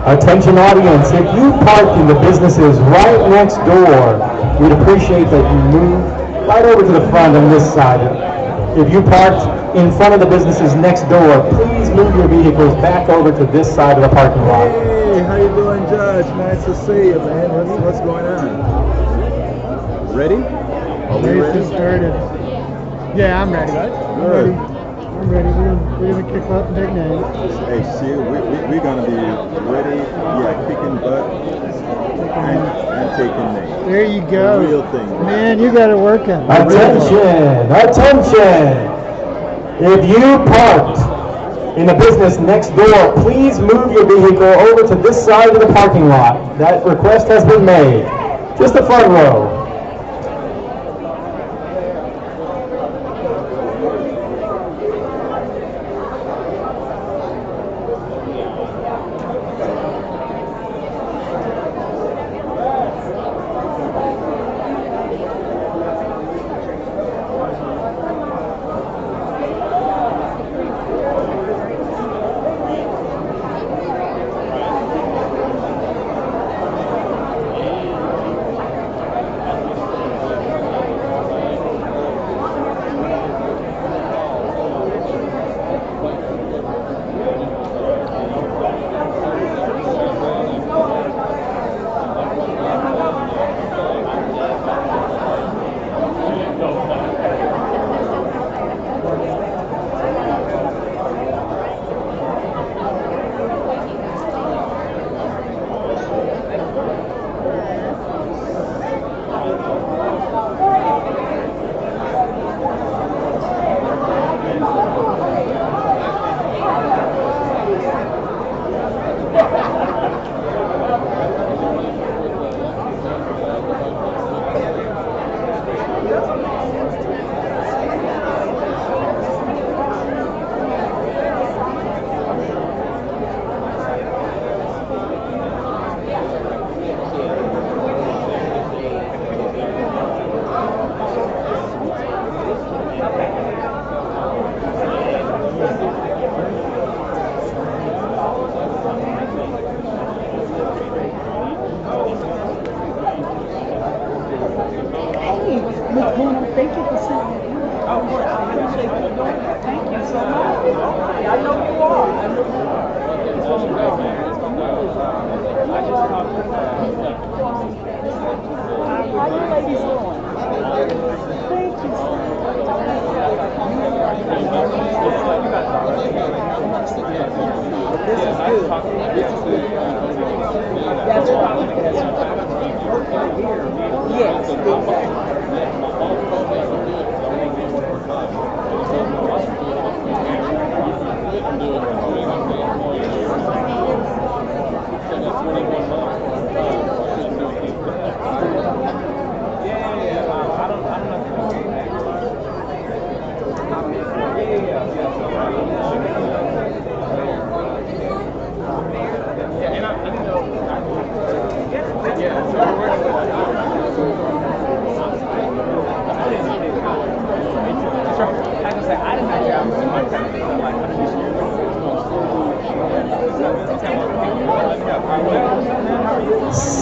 Attention audience, if you parked in the businesses right next door, we'd appreciate that you move right over to the front on this side. If you parked in front of the businesses next door, please move your vehicles back over to this side of the parking lot. Hey, how you doing, Judge? Nice to see you, man. What's going on? Ready? Are we ready? Started. Yeah, I'm ready. Good. I'm ready. We're gonna kick butt and big name. Hey, see, we're gonna be ready. Yeah, kicking butt and taking names. There you go. The real thing. Man, you got it working. Attention! Attention! If you parked in the business next door, please move your vehicle over to this side of the parking lot. That request has been made. Just the front row.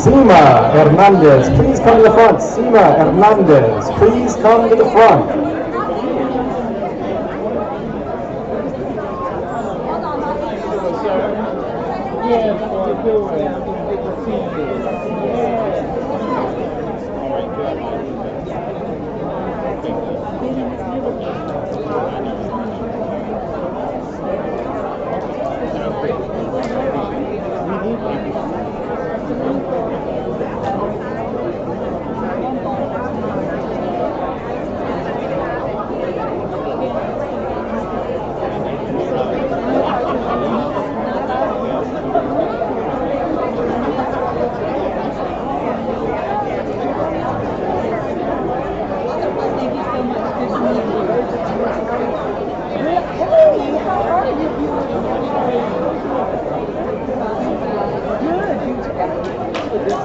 Sima Hernandez, please come to the front. Sima Hernandez, please come to the front.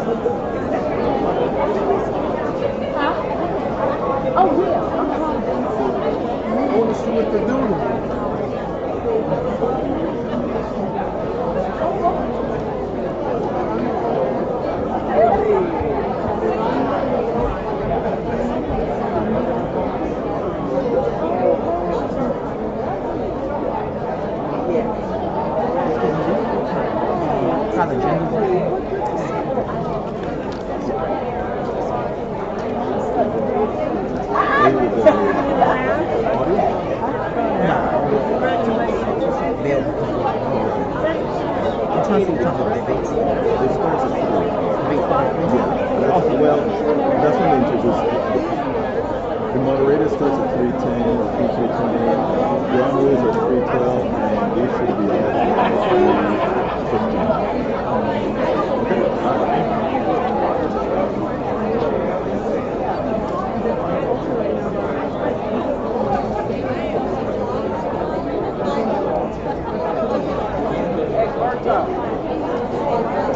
I want to see what they're doing. Well, that's when they introduced it. The moderator starts at 310 or 328. Ground rules are 312, and they should be at 315.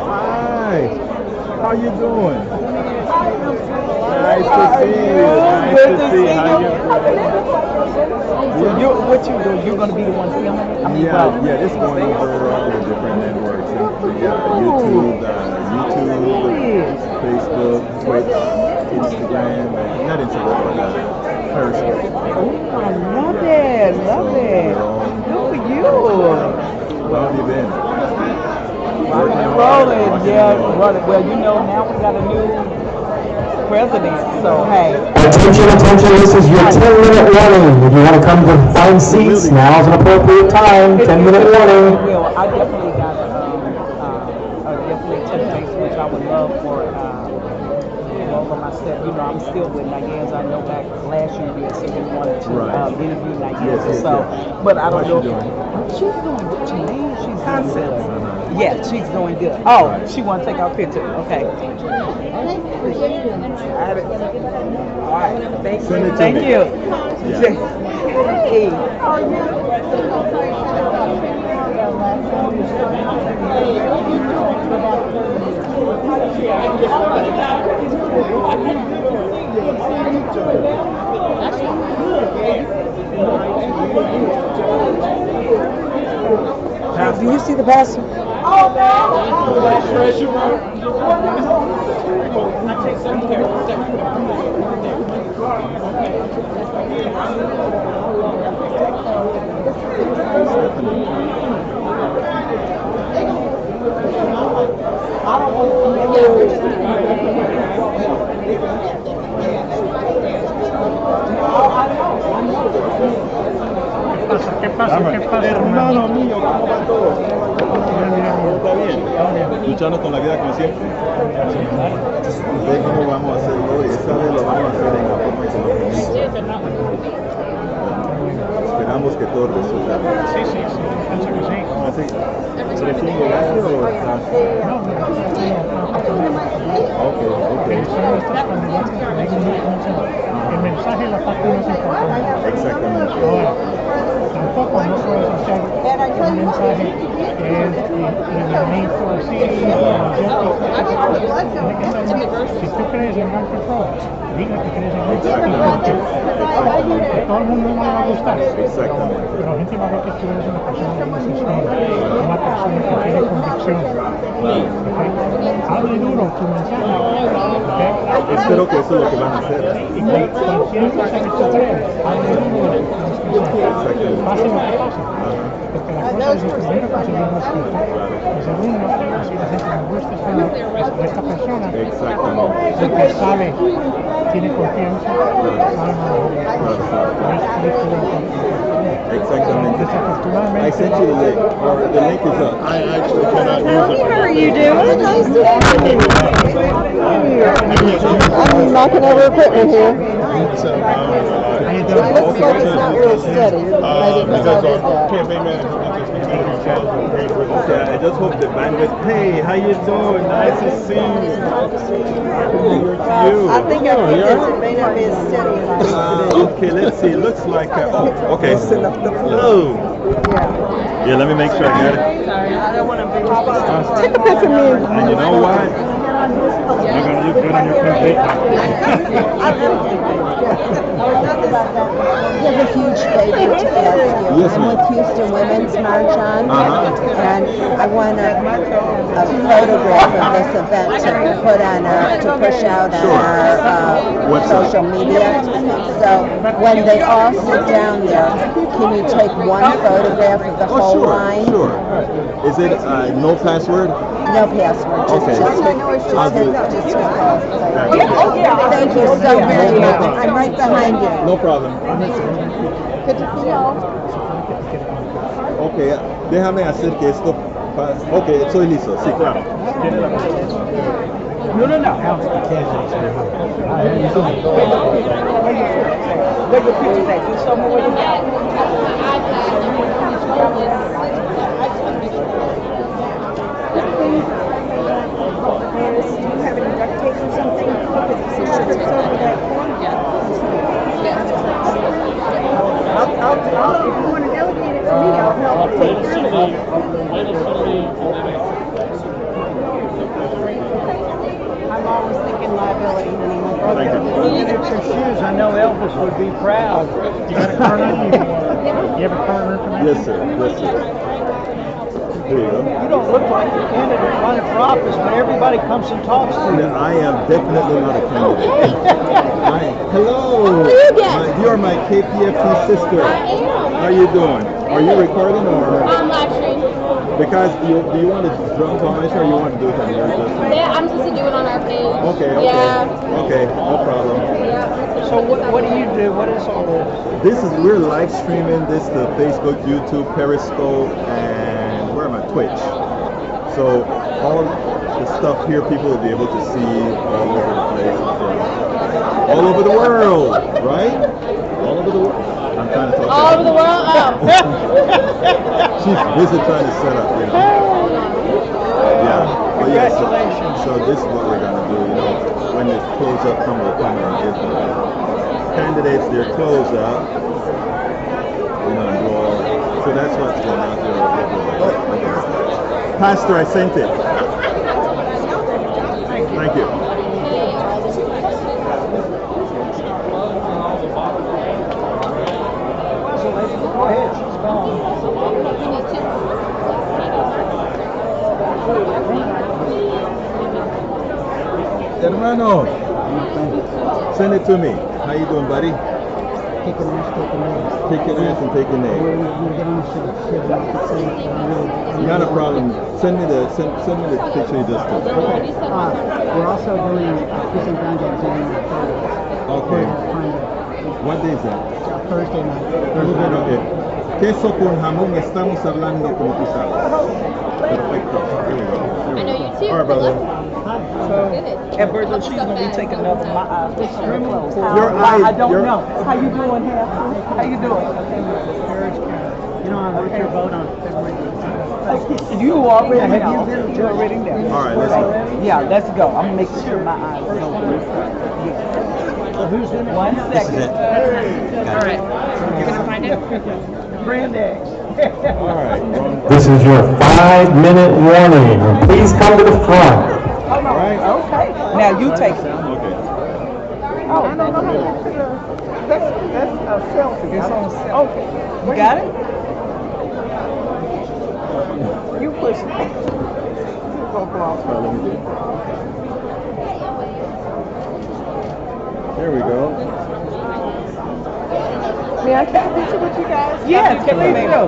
Hi, how you doing? Nice to see you. Nice to see you. How you So what you do? You're going to be the one filming it? Yeah, it's going over all the different networks. YouTube, Facebook, Twitch, Instagram, not Instagram, but Periscope. Oh, I love it. Love it. Good for you. How have you been? Rocking and rolling. Yeah, running. Well, you know, now we got a new president, so hey. Attention, attention, this is your 10-minute warning. If you want to come to find seats, now's an appropriate time. 10-minute warning. Well, I definitely got definitely touch base, which I would love for over myself. You know, I'm still with Nyanza. I know back last year we had said we wanted to interview Nyanza. But I don't know. She's doing good to me. She's doing good. Yeah, she's doing good. Oh, she want to take our picture. Okay. I have it. All right. Thank you. Thank you. Hey. How are you? Do you see the pastor? ¿Qué pasa? Hermano mío, ¿cómo va todo? ¿Está bien? Luchando con la vida como siempre. ¿Ve cómo vamos a hacerlo hoy? Esta vez lo vamos a hacer en la forma que lo permite. Esperamos que todo resulte. Sí, pienso que sí. ¿Así? ¿Eres un horario o estás? No, Ok. son nuestros candidatos que dicen mucho. El mensaje es la parte más importante. Exactamente. Ahora, tampoco no puedes hacer un mensaje que es eliminito así, si tú crees en anti-fraud, diga que crees en anti-fraud. A todo el mundo no le va a gustar. Exactamente. Pero la gente va a ver que tú eres una persona de decisión, una persona que tiene convicción. Hable duro tu mensaje. Espero que eso es lo que van a hacer. Y cualquier cosa que tú creas, hable duro de tu mensaje. Pase lo que pase. Porque la cosa es que primero conseguir respeto. Y segundo, así la gente me gusta esta persona. Exactamente. Porque sabe, tiene confianza, sabe manejar. Exactamente. Desafortunadamente. I sent you the link. Or the link is up. I actually cannot use it. How are you doing? Nice to see you. I'm knocking over equipment here. It looks like it's not real steady. Maybe because I did that. Okay, I just hope the bandwidth. Hey, how you doing? Nice to see you. I think I did this. It may not be as steady as I used to be. Okay, let's see. Looks like. Okay. Hello. Yeah, let me make sure I got it. Take a picture of me. And you know what? look good on your pink I have a huge favor to ask you. Yes, I'm ma'am. with Houston Women's March on, Uh-huh. and I want a photograph of this event to put on to push out on Sure. our Website. social media. So when they all sit down there, can you take one photograph of the Oh, whole sure, line? sure. Is it no password? No password. Just, Okay. just hit, I'll just do hit, it. just hit post. Thank you so very much. I'm right behind you. No problem. Good to see y'all. Ok, déjame hacer que esto ok, estoy listo, sí, claro. No. Where your pictures at? You show me where you got. Do you have any duct tape or something? Because it's over that corner. If you want to delegate it to me, I'll help take care of it. I'm always thinking liability, honey. My brother. Thank you. It's your shoes. I know Elvis would be proud. You got a card on you? You have a card information? Yes, sir. Yes, sir. Here you go. You don't look like a candidate running for office, but everybody comes and talks to you. I am definitely not a candidate. Hello. You are my KPFT sister. I am. How you doing? Are you recording or? I'm live stream. Because do you want to drum information or you want to do it on your just? Yeah, I'm just to do it on our page. Okay. Yeah. Okay. No problem. Yeah. So what do you do? What is all this? We're live streaming this to Facebook, YouTube, Periscope, and where am I? Twitch. So all the stuff here, people will be able to see all over the place, all over the world, right? All over the world. I'm trying to talk. All over the world. She's busy trying to set up, you know. Yeah. But yeah, so this is what we're gonna do. You know, when it's close up, come and give the candidates their close up. You know, and do all. So that's what's going on here. Pastor, I sent it. Thank you. Go ahead. She's gone. Hermano, send it to me. How you doing, buddy? Kicking ass. Taking ass and taking name. Not a problem. Send me the picture you just took. We're also doing Prison Dungeons Okay. What day is that? Thursday night. Okay. Queso con jamón, estamos hablando como tú sabes. Perfecto. Here we go. I know you too. All right, brother. At Virgil, she's gonna be taking another picture of clothes. Your eyes. I don't know. How you doing, Hal? How you doing? You know, I wrote your vote on February 18th. You already Have you know. been- You're already there. All right, let's go. Yeah, let's go. I'm making sure my eyes are open. So who's in it? 1 second. All right. You're gonna find it. Brand X. All right. This is your 5-minute warning. Please come to the front. Hold on. Right. Okay. Now you take it. Okay. Oh, I don't know. That's a selfie. It's on selfie. Okay. You got it? You push it. Go across. All right, let me do it. There we go. May I take a picture with you guys? Yes, please do. There you go.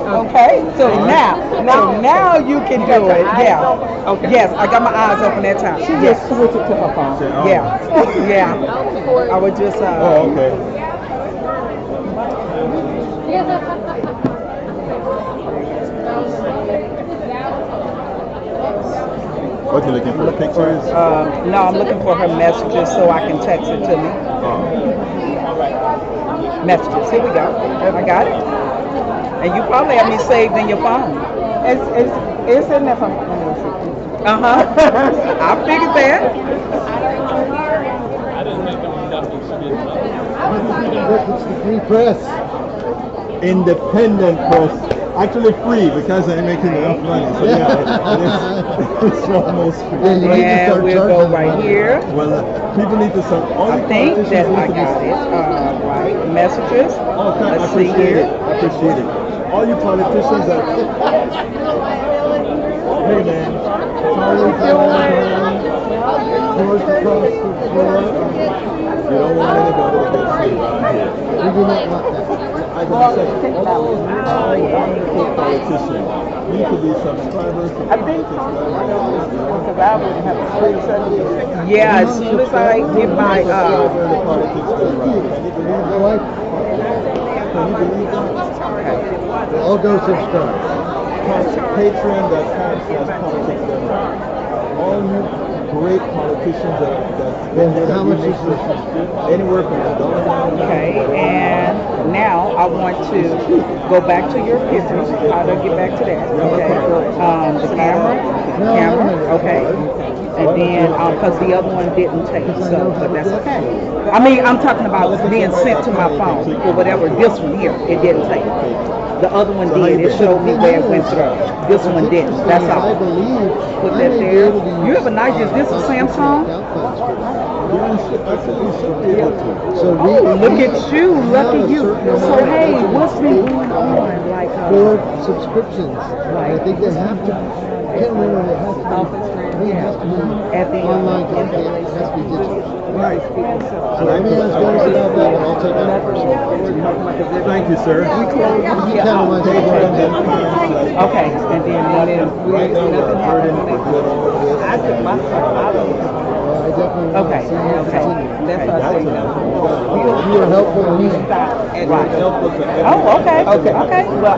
Okay, so now you can do it. Yeah. Okay. Yes, I got my eyes open that time. She just switched it to her phone. Oh. Yeah. Yeah. I would just Oh, okay. What you looking for? Pictures? no, I'm looking for her messages so I can text it to me. Oh. Messages. Here we go. I got it. And you probably have me saved in your phone. It's in there for me. I figured that. Independent press. actually free because I'm making enough money. So yeah, it's almost free. Yeah, you need to And start we'll charging go them. right here. Well, people need to start. All I the think politicians that need I to be- got it. Right. Messages. Oh, thank- I Let's see appreciate here. it. I appreciate it. All you politicians that. Hey man, Charlie, George across the floor. you don't want anybody to get free around here. We do not want that. I can say all unpaid politicians need to be subscribers to I think politics. because I would have a free service. Yeah, as soon as I get my The politics done right. Can you believe My that? wife, Can you believe that? we'll all go subscribe. Patreon.com/politics done right. All you great politicians that How much is this? anywhere from $1. Okay, and now I want to go back to your pictures. How do I get back to that? Okay, the camera, okay. And then, because the other one didn't take, so, but that's okay. I mean, I'm talking about being sent to my phone or whatever. This one here, it didn't take. The other one did. It showed me where it went through. This one didn't. That's I all. believe Put I that may be there. able to You have a nice, is this a subscription Samsung? account funds for that. That's what you should be able to. So Oh, look at you, have lucky a you. certain So amount of hey, budget what's been paid going on? Like, for subscriptions. And I think they have to, I can't remember, it has to be, I think it has to be At the online, it has to be digital. So everyone's going about that, but I'll take that personally. Thank you, sir. You kind of want to take it. okay, and then Right now, we're hurting, we're doing all of this. I took my stuff out of it. Well, I definitely want Okay, to see you okay. continue. That's what I say. You were helpful to me. Right. Help us to Oh, okay, okay. Well,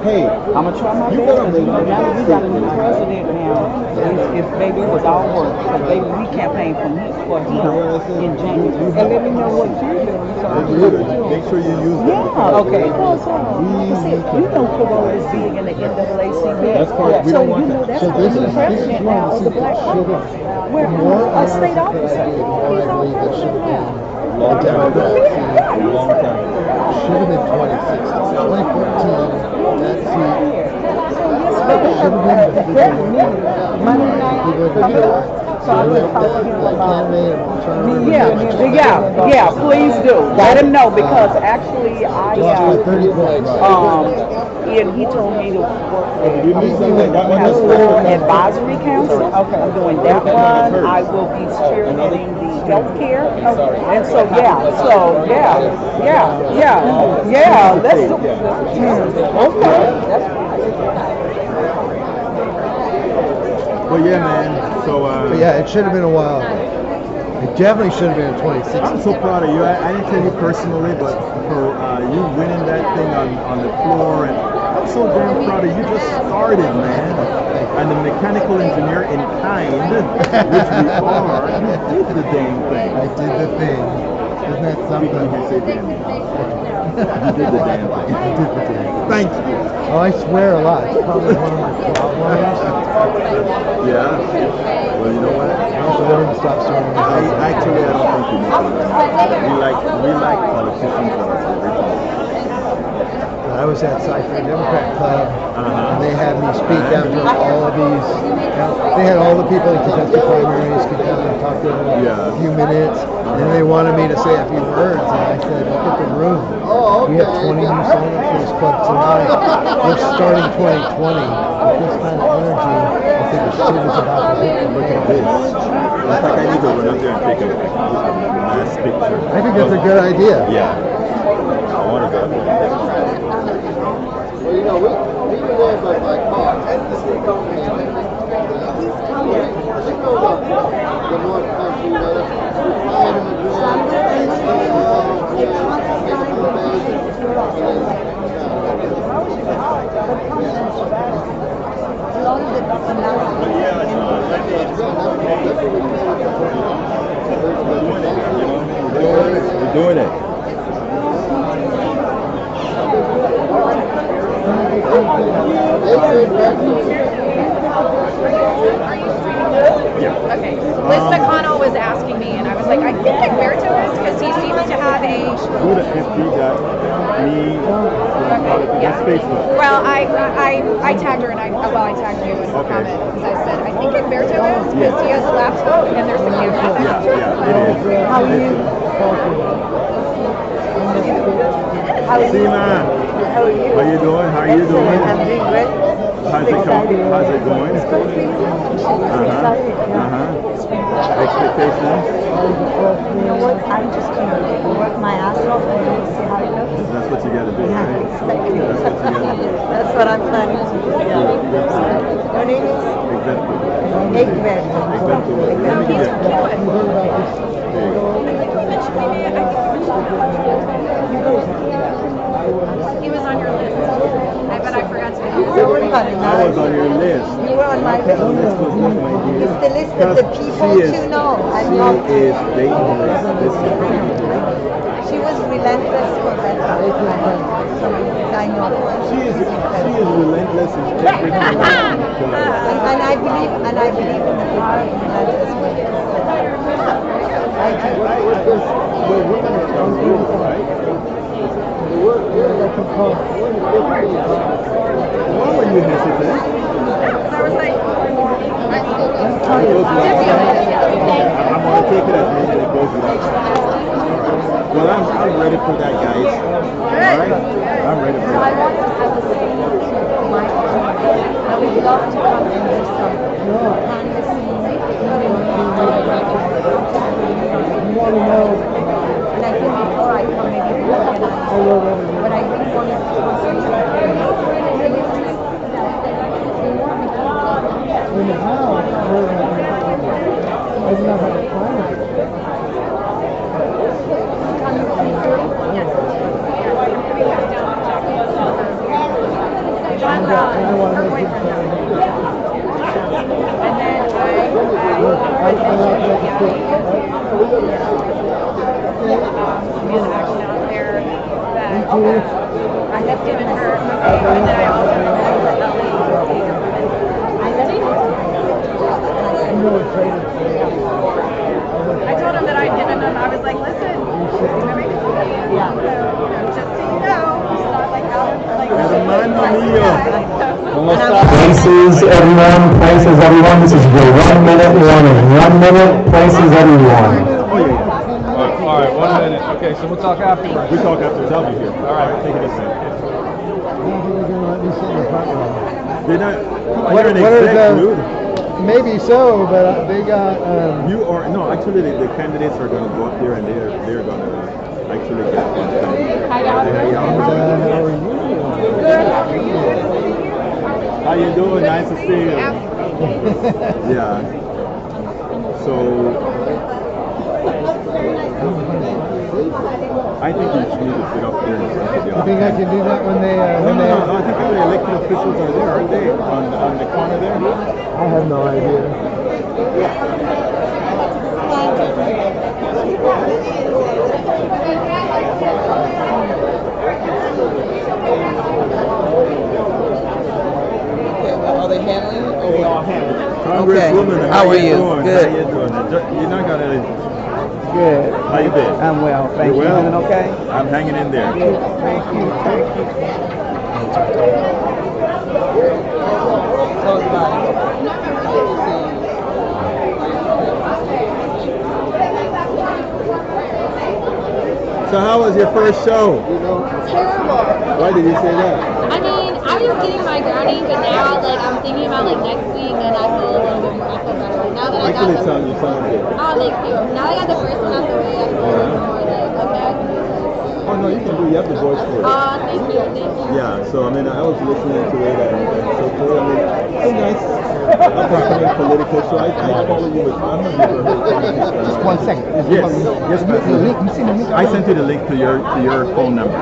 Hey, I'm gonna try my You best. gotta And, you know, make- now that we got a new president now, it's baby was all work. So baby, we campaigned for him in January. And let me know what you're doing. So I can work with you. make sure you use them. Yeah, okay. Because you know Corona is big in the NAACP. That's part- we So don't want you know that. that's So how this the is president one now of of the the Black should Caucus. have Where more a state Americans officer. did, the more I believe it should have been. Long time ago. Yeah, Long time. Should have been 2016, 2014. That seat should have been the Monday night. people that did So I would talk to him that about. candidate. I'm trying to remember. Yeah, please do. Let him know because actually Lost by 30 points. and he told me to work If you need something, that one have is school advisory council. Okay. I'm doing that one. I will be spearheading the healthcare. And so yeah. Let's do okay. That's But yeah, man. So But yeah, it should have been a while ago. It definitely should have been in 2016. I'm so proud of you. I didn't tell you personally, but for you winning that thing on the floor, and I'm so damn proud of you. Just started, man. And the mechanical engineer in kind, which we are, you did the damn thing. I did the thing. Isn't that Speaking of something? you, say damn. You did the damn thing. I did the thing. Thank you. Oh, I swear a lot. It's probably one of my problems. Yeah. Well, you know what? I also learned to stop swearing. Actually, I don't think you need to learn. We like politicians that are original. I was at Cypher Democrat Club, Uh-huh. and they had me speak after all of these. They had all the people in contested primaries could come and talk to them Yeah. a few minutes, and they wanted me to say a few words, and I said, look at the room. We have 20 new signups for this club tonight. We're starting 2020 with this kind of energy. I think the shit is about to hit. Look at this. In fact, I need to run up there and take a nice picture. I think that's a good idea. Yeah. I want to go up there. Well, you know, we were there by car. The North Country, you know, we flying in the We're doing it. Okay. Liz McConnell was asking me, and I was like, I think I'm Berto is. just because he seems to have a. Who the FD got me on Facebook? Well, I tagged her and I tagged you in the Okay. comment because I said I think Humberto is because he has a laptop and there's the camera. Yeah, it is. How are you? Sima, How are you? how you doing? How are you doing? I'm doing great. How's it going? How's it going? Expectations? You know what? I'm just gonna work my ass off and see how it goes. That's what you gotta do, Yeah, right? exactly. That's what you gotta do. That's what I'm planning to do. Yeah. Your name is Exactly. Egberto. Exactly. Let me get He was on your list. I bet I forgot to. Don't worry about it. I was on your list. You were on my list. This was not my deal. It's the list of the people to know. And not. She is dangerous. Listen. She was relentless for better. I know. She is relentless in everything. And I believe in the people relentless way. Thank Why were you hesitant? I was like, I'm gonna take it as maybe it goes without. Well, I'm ready for that, guys. Alright? I'm ready for that. I would love to come and do some behind the scenes. You want to know? And I think before I come, maybe we can organize. But I really want In the house, I do not have a climate. I don't want to make it. I have given her, and then I also I told him that I'd given him, I was like, listen, just so you know, it's not like out of, like, Hermano mío. Places, everyone, places, everyone. This is your 1 minute warning. 1 minute, places, everyone. Oh, yeah. All right, 1 minute. Okay, so we'll talk afterwards. We talk afterwards. I'll be here. All right. Take it a second. I don't think they're going to let me sit in the front row. They're not. What- You're an what is exec, that? dude. Maybe so, but they got. You are no. Actually, the candidates are going to go up there and they're going to actually get. Hi, guys. How are you? How you doing? Nice to see you. Yeah. So I think you should need to sit up there and listen to the You think I can do that when they? No, I think all the elected officials are there, aren't they? On the corner there? I have no idea. Are they handling it? Oh, I'll handle it. Congresswoman, How are you? doing? Good. How you doing? You're not gonna. Good. How you been? I'm well, thank You you. well? Doing okay? I'm hanging in there. Thank you. Tell us about it. So how was your first show? Terrible. Why did you say that? I mean, I was getting my grounding, but now, like, I'm thinking about, like, next week, and I feel a little bit more, I feel better. Like, now that I got Actually, the, you sound good. oh, thank you. Now that I got the first one out the way, I feel a little more, like, okay, I can do this. Oh no, you can do. You have the voice for it. Oh, thank you, thank you. Yeah. So I mean, I was listening to it and so forth. I mean, so nice. I'm not political, so I follow you with. I'm not here for politics. Just 1 second. Yes. Yes, The link. ma'am. You see the link? I sent you the link to your phone number.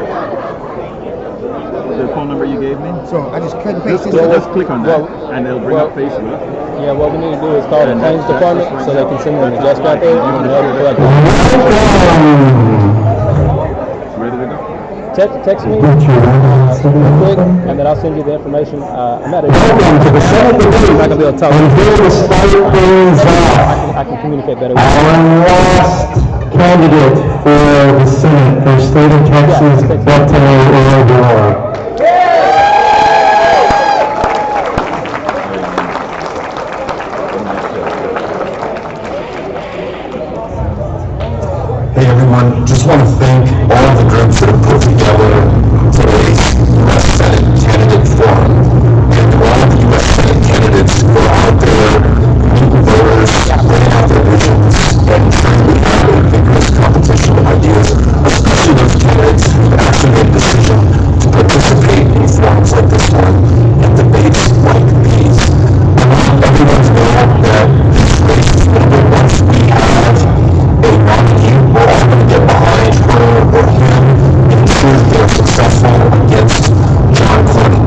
The phone number you gave me. So I just cut and paste Just, this. just click on that, and it'll bring up Facebook. Yeah, what we need to do is call the And claims that's department just so they can send them the desk out there and they'll collect it. Ready to go? Text me real quick, and then I'll send you the information. I'm at a Welcome to the Senate debate. I'm not gonna be able to talk. And here to start things off, I can communicate better with you. Alan West, candidate for the Senate for State of Texas, Beto O'Rourke. Hey everyone, just want to thank all of the groups that have put together today's U.S. Senate candidate forum, and all of the U.S. Senate candidates who are out there meeting voters, laying out their visions, and trying to have a vigorous competition of ideas, especially those candidates who actually made a decision to participate in forums like this one and debates like these. I want everyone to know that this race is over. Once we have a nominee, we're all going to get behind her or him and ensure that they're successful against John Cornyn.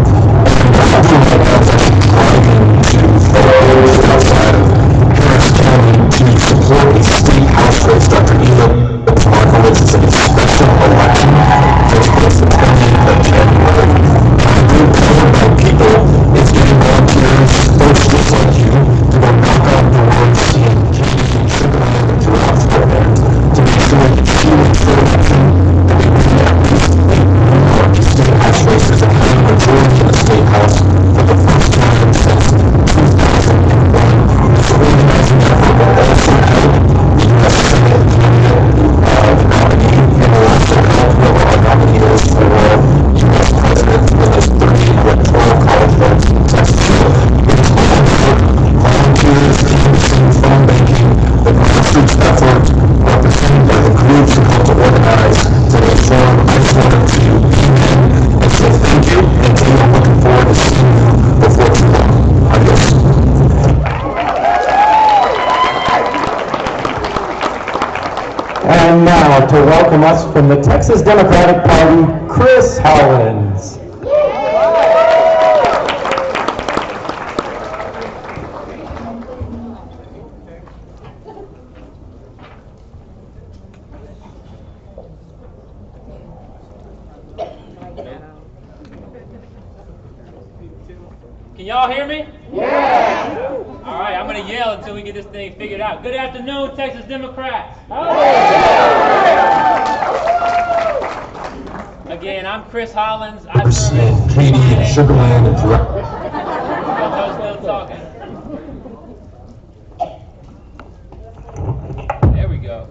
And I feel like I was actually driving to voters outside of Harris County to support a state house race. Dr. Eva Markowitz is in a special election that takes place the 20th of January. I'm being covered by people. It's getting volunteers, folks just like you, to go knock on doors in Katy and Sugar Land and throughout Florida to make sure that she and Philadelphia that we win at least 8 more state house races and have a majority in the state house for the first time since 2001. This organizing effort will also help the U.S. Senate candidate, the nominee, and will also help whoever our nominee is for U.S. President in this 30 electoral college votes in Texas. It's all about volunteers, teams, and phone banking, the grassroots effort represented by the groups who helped to organize today's forum. I just wanted to begin and say thank you, and team, I'm looking forward to seeing you before too long. Adios. And now, to welcome us from the Texas Democratic Party, Chris Hollins. Can y'all hear me? Yeah! All right, I'm going to yell until we get this thing figured out. Good afternoon, Texas Democrats. Again, I'm Chris Hollins. I serve as Katy and Sugar Land and throughout. I'm still talking. There we go.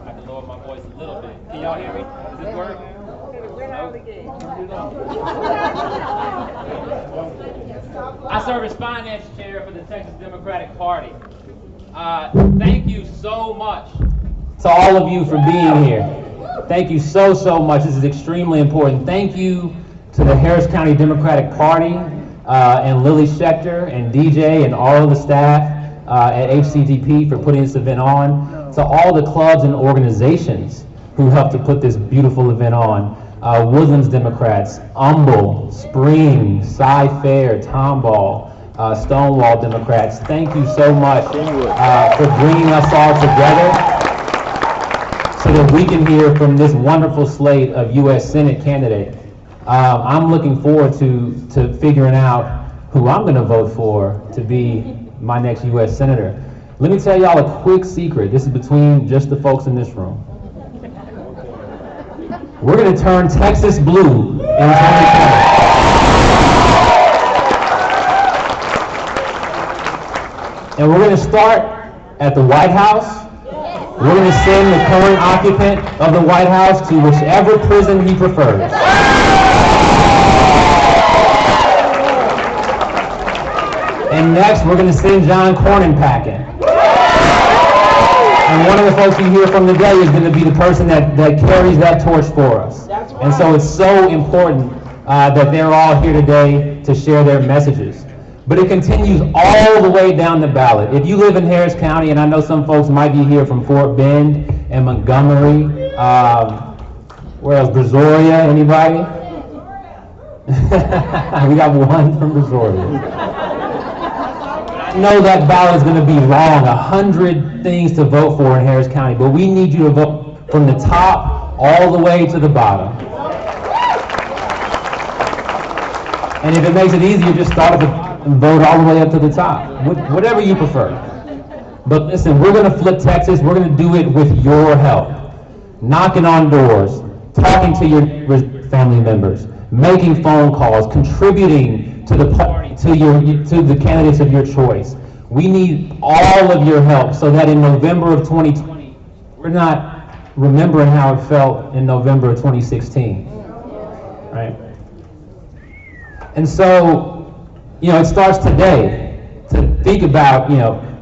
I can lower my voice a little bit. Can y'all hear me? Does this work? I serve as finance chair for the Texas Democratic Party. Thank you so much to all of you for being here. Thank you so much. This is extremely important. Thank you to the Harris County Democratic Party and Lily Schechter and DJ and all of the staff at HCDP for putting this event on. To all the clubs and organizations who helped to put this beautiful event on. Woodlands Democrats, Humble, Spring, Cy-Fair, Tomball, Stonewall Democrats, thank you so much for bringing us all together so that we can hear from this wonderful slate of U.S. Senate candidates. I'm looking forward to figuring out who I'm going to vote for to be my next U.S. Senator. Let me tell y'all a quick secret. This is between just the folks in this room. We're going to turn Texas blue in 2020. And we're going to start at the White House. We're going to send the current occupant of the White House to whichever prison he prefers. And next, we're going to send John Cornyn packing. And one of the folks you hear from today is going to be the person that carries that torch for us. And so it's so important that they're all here today to share their messages. But it continues all the way down the ballot. If you live in Harris County, and I know some folks might be here from Fort Bend and Montgomery, where else, Brazoria, anybody? We got one from Brazoria. I know that ballot is going to be long, 100 things to vote for in Harris County, but we need you to vote from the top all the way to the bottom. And if it makes it easier, just start at the vote all the way up to the top, whatever you prefer. But listen, we're going to flip Texas. We're going to do it with your help. Knocking on doors, talking to your family members, making phone calls, contributing to the party, to the candidates of your choice. We need all of your help so that in November of 2020, we're not remembering how it felt in November of 2016, right? And so, it starts today to think about,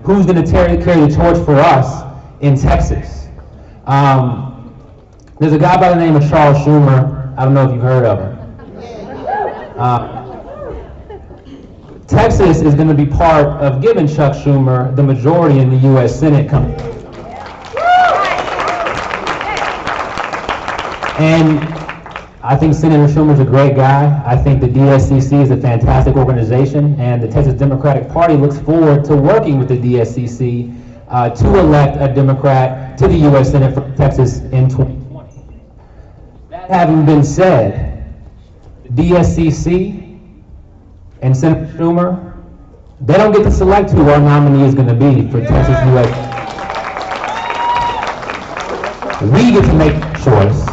who's going to carry the torch for us in Texas. There's a guy by the name of Charles Schumer. I don't know if you've heard of him. Texas is going to be part of giving Chuck Schumer the majority in the U.S. Senate coming. And I think Senator Schumer's a great guy. I think the DSCC is a fantastic organization, and the Texas Democratic Party looks forward to working with the DSCC to elect a Democrat to the U.S. Senate for Texas in 2020. That having been said, the DSCC and Senator Schumer, they don't get to select who our nominee is going to be for Texas U.S. We get to make the choice.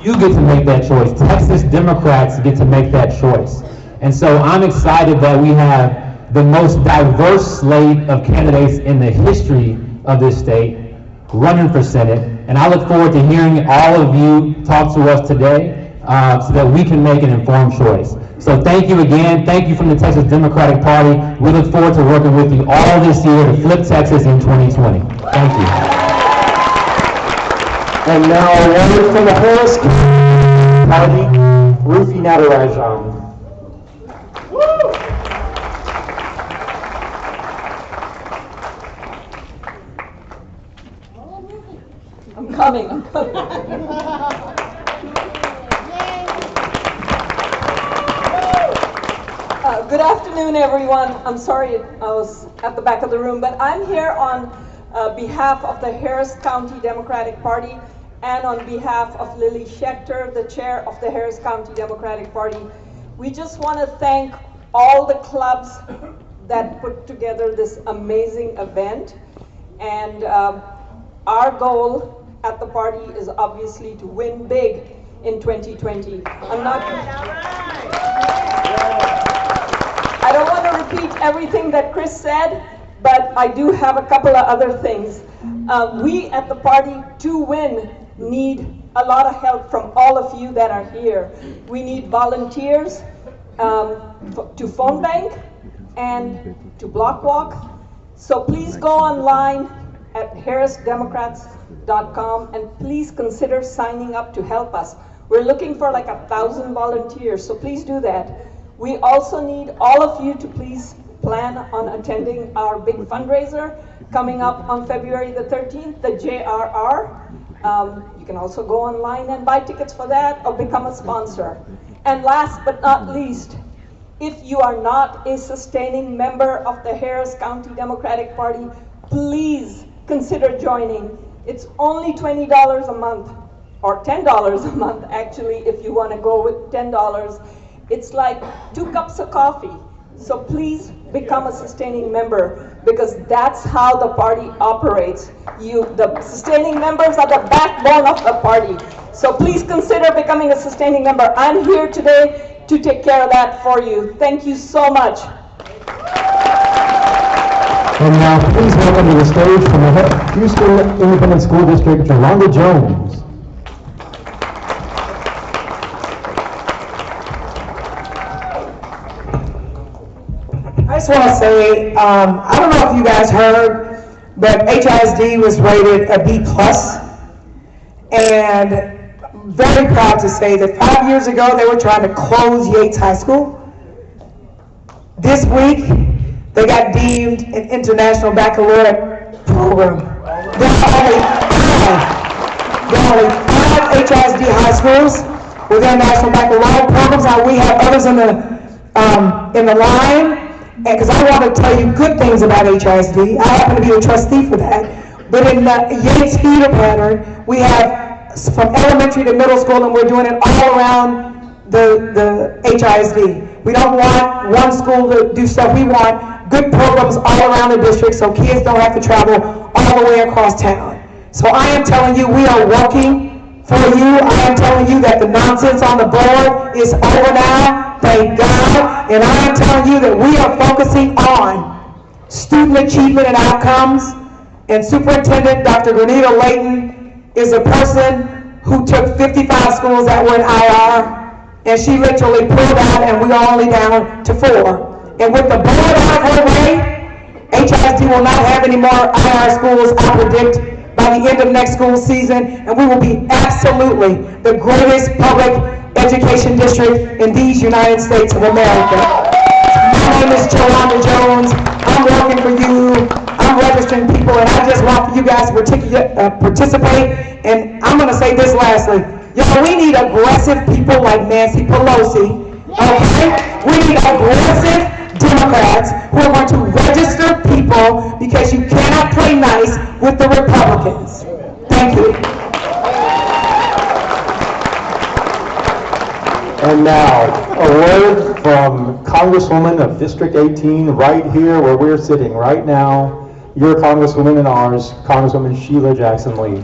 You get to make that choice. Texas Democrats get to make that choice. And so I'm excited that we have the most diverse slate of candidates in the history of this state running for Senate. And I look forward to hearing all of you talk to us today so that we can make an informed choice. So thank you again. Thank you from the Texas Democratic Party. We look forward to working with you all this year to flip Texas in 2020. Thank you. And now, a word from the Harris Party, Rufi Natarajan. I'm coming. Good afternoon, everyone. I'm sorry I was at the back of the room, but I'm here on behalf of the Harris County Democratic Party and on behalf of Lily Schechter, the chair of the Harris County Democratic Party. We just want to thank all the clubs that put together this amazing event. And our goal at the party is obviously to win big in 2020. I don't want to repeat everything that Chris said, but I do have a couple of other things. We at the party, to win, need a lot of help from all of you that are here. We need volunteers to phone bank and to block walk. So please go online at harrisdemocrats.com and please consider signing up to help us. We're looking for like 1,000 volunteers, so please do that. We also need all of you to please plan on attending our big fundraiser coming up on February the 13th, the JRR. You can also go online and buy tickets for that or become a sponsor. And last but not least, if you are not a sustaining member of the Harris County Democratic Party, please consider joining. It's only $20 a month, or $10 a month actually, if you want to go with $10. It's like 2 cups of coffee. So please become a sustaining member, because that's how the party operates. The sustaining members are the backbone of the party. So please consider becoming a sustaining member. I'm here today to take care of that for you. Thank you so much. And now please welcome to the stage from the Houston Independent School District, Yolanda Jones. I just want to say, I don't know if you guys heard, but HISD was rated a B+, and very proud to say that 5 years ago they were trying to close Yates High School. This week, they got deemed an international baccalaureate program. There are only 5 HISD high schools with international baccalaureate programs. Now we have others in the line. And because I want to tell you good things about HISD, I happen to be a trustee for that. But in the Yates feeder pattern, we have from elementary to middle school, and we're doing it all around the HISD. We don't want one school to do stuff. We want good programs all around the district so kids don't have to travel all the way across town. So I am telling you, we are working for you. I am telling you that the nonsense on the board is over now, thank God. And I am telling you that we are focusing on student achievement and outcomes. And Superintendent Dr. Granita Layton is a person who took 55 schools that were in IR, and she literally pulled out, and we are only down to 4. And with the board out of her way, HISD will not have any more IR schools, I predict, by the end of next school season, and we will be absolutely the greatest public education district in these United States of America. My name is Jolanda Jones. I'm working for you. I'm registering people, and I just want for you guys to participate. And I'm going to say this lastly. Y'all, we need aggressive people like Nancy Pelosi, okay? We need aggressive Democrats who are going to register people, because you cannot play nice with the Republicans. Thank you. And now, a word from Congresswoman of District 18, right here where we're sitting right now. Your Congresswoman and ours, Congresswoman Sheila Jackson Lee.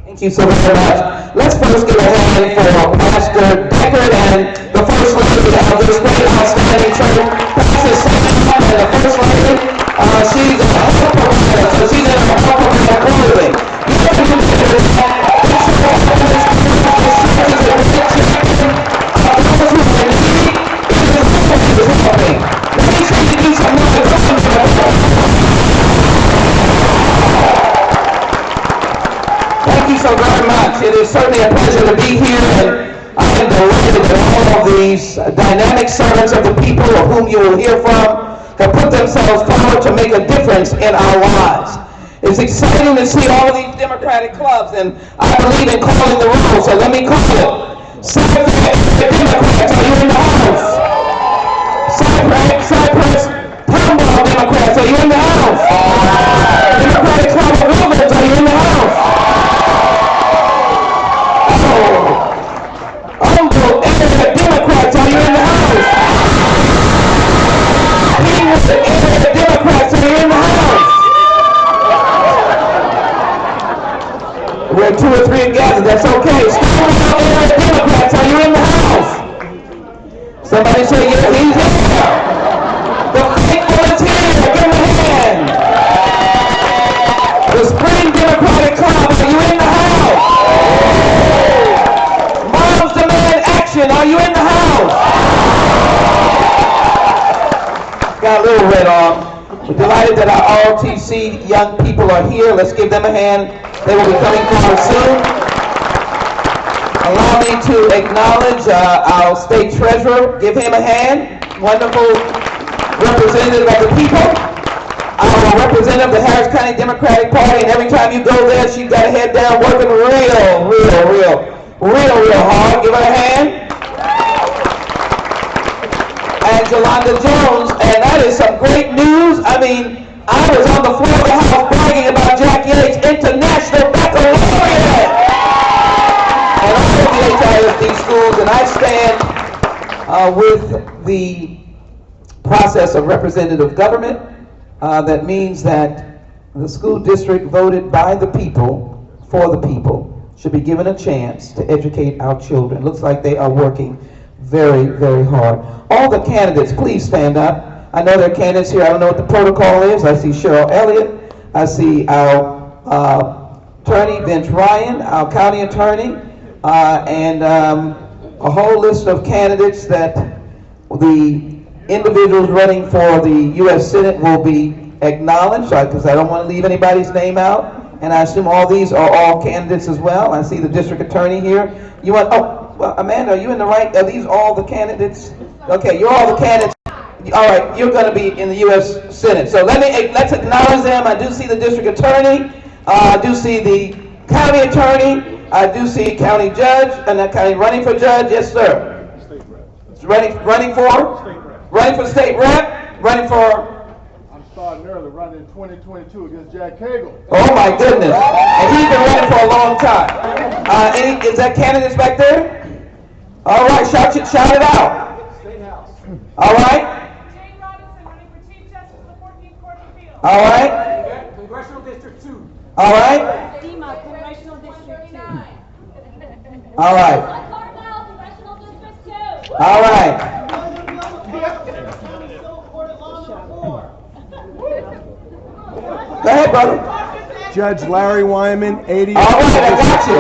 Thank you so very much. Let's first give a hand for Pastor Deckard and the First Lady of this great outstanding church. Pastor Sam and the First Lady, she's a health provider, so she's in a health provider clothing. You know what you do with that? Make sure that all this is a great champion of those who are in need. It is helping. Let me see you do some more. Thank you so very much. It is certainly a pleasure to be here, and I am delighted that all of these dynamic servants of the people, of whom you will hear from, have put themselves forward to make a difference in our lives. It's exciting to see all of these Democratic clubs, and I believe in calling the rules, so let me call it. Democrats, are you in the house? Cypress, Tomball Democrats, are you in the house? Democratic Club of Wilburns, are you in the house? Democrats, are you in the house? The Democrats, are you in the house? We're 2 or 3 gathered, that's okay. The Democrats, are you in the house? Somebody say, yeah, he's here. The fake volunteer, give him a hand. The Spring Democratic Club, are you in the house? Moms Demand Action, are you in the house? Got a little red on. We're delighted that our ROTC young people are here. Let's give them a hand. They will be coming forward soon. Allow me to acknowledge our state treasurer. Give him a hand. Wonderful representative of the people. Our representative of the Harris County Democratic Party, and every time you go there, she's got her head down, working real hard. Give her a hand. And Jolanda Jones, and that is some great news. I mean, I was on the floor of the House bragging about Jack Yates' International Baccalaureate. And I love the HISD schools, and I stand with the process of representative government. That means that the school district voted by the people, for the people, should be given a chance to educate our children. Looks like they are working very, very hard. All the candidates, please stand up. I know there are candidates here. I don't know what the protocol is. I see Cheryl Elliott. I see our attorney, Vince Ryan, our county attorney, and a whole list of candidates that the individuals running for the U.S. Senate will be acknowledged, because I don't want to leave anybody's name out. And I assume all these are all candidates as well. I see the district attorney here. You want, well, Amanda, are you in the right? Are these all the candidates? Okay, you're all the candidates. All right, you're going to be in the U.S. Senate. So let's acknowledge them. I do see the district attorney. I do see the county attorney. I do see county judge, and that county running for judge. Yes, sir. Running for state rep. Running for starting early, running in 2022 against Jack Cagle. Oh my goodness. And he's been running for a long time. Is that candidates back there? All right, shout it out. All right. Jane Robinson running for Chief Justice of the 14th Court of Appeals. All right. Congressional District 2. All right. FEMA, Congressional District 2. All right. Carmel, Congressional District 2. All right. Go ahead, brother. Judge Larry Wyman, 80. All right, I got you.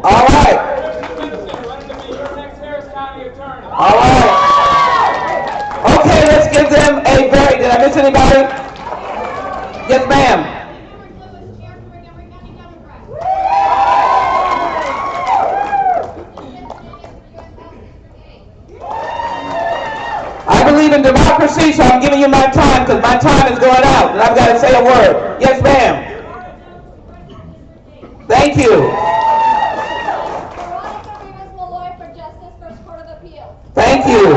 All right. All right. Okay, let's give them a very, did I miss anybody? Yes, ma'am. I believe in democracy, so I'm giving you my time because my time is going out and I've got to say a word. Yes, ma'am. Thank you. Thank you.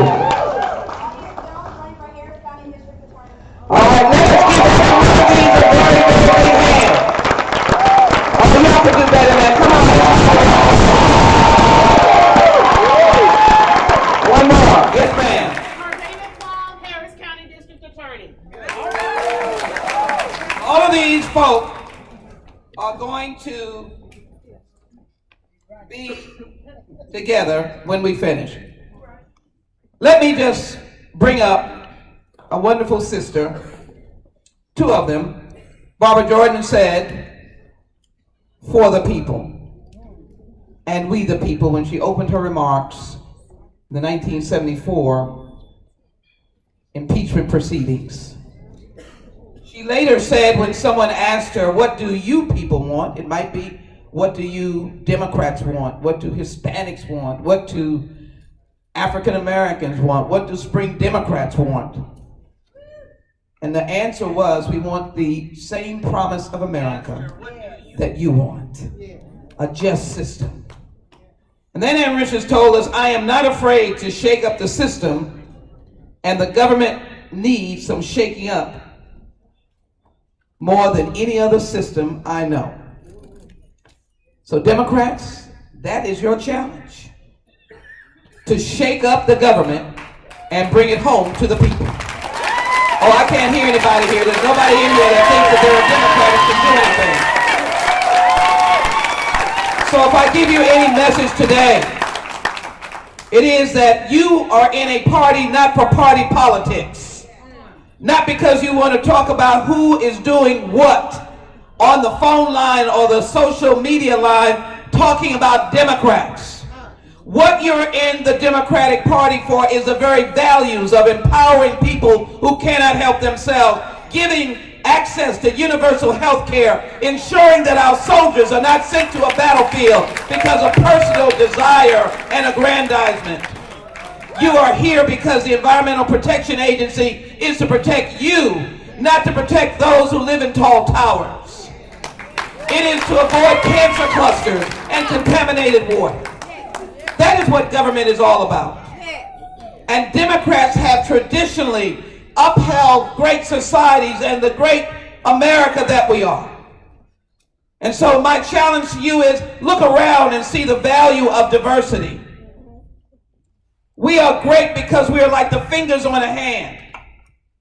All right, let's give everybody a very, very big hand. Oh, y'all can do better than that. Come on. One more. Yes, ma'am. Harris County District Attorney. All of these folk are going to be together when we finish. Let me just bring up a wonderful sister, two of them. Barbara Jordan said, "For the people," and "we the people," when she opened her remarks in the 1974 impeachment proceedings. She later said, when someone asked her, "What do you people want?" It might be, "What do you Democrats want? What do Hispanics want? What do African Americans want? What do Spring Democrats want?" And the answer was, "We want the same promise of America that you want, a just system." And then Ann Richards told us, "I am not afraid to shake up the system, and the government needs some shaking up more than any other system I know." So Democrats, that is your challenge, to shake up the government and bring it home to the people. Oh, I can't hear anybody here. There's nobody in here that thinks that they're a Democrat and can do anything. So if I give you any message today, it is that you are in a party not for party politics. Not because you want to talk about who is doing what on the phone line or the social media line talking about Democrats. What you're in the Democratic Party for is the very values of empowering people who cannot help themselves, giving access to universal health care, ensuring that our soldiers are not sent to a battlefield because of personal desire and aggrandizement. You are here because the Environmental Protection Agency is to protect you, not to protect those who live in tall towers. It is to avoid cancer clusters and contaminated water. That is what government is all about. And Democrats have traditionally upheld great societies and the great America that we are. And so my challenge to you is, look around and see the value of diversity. We are great because we are like the fingers on a hand,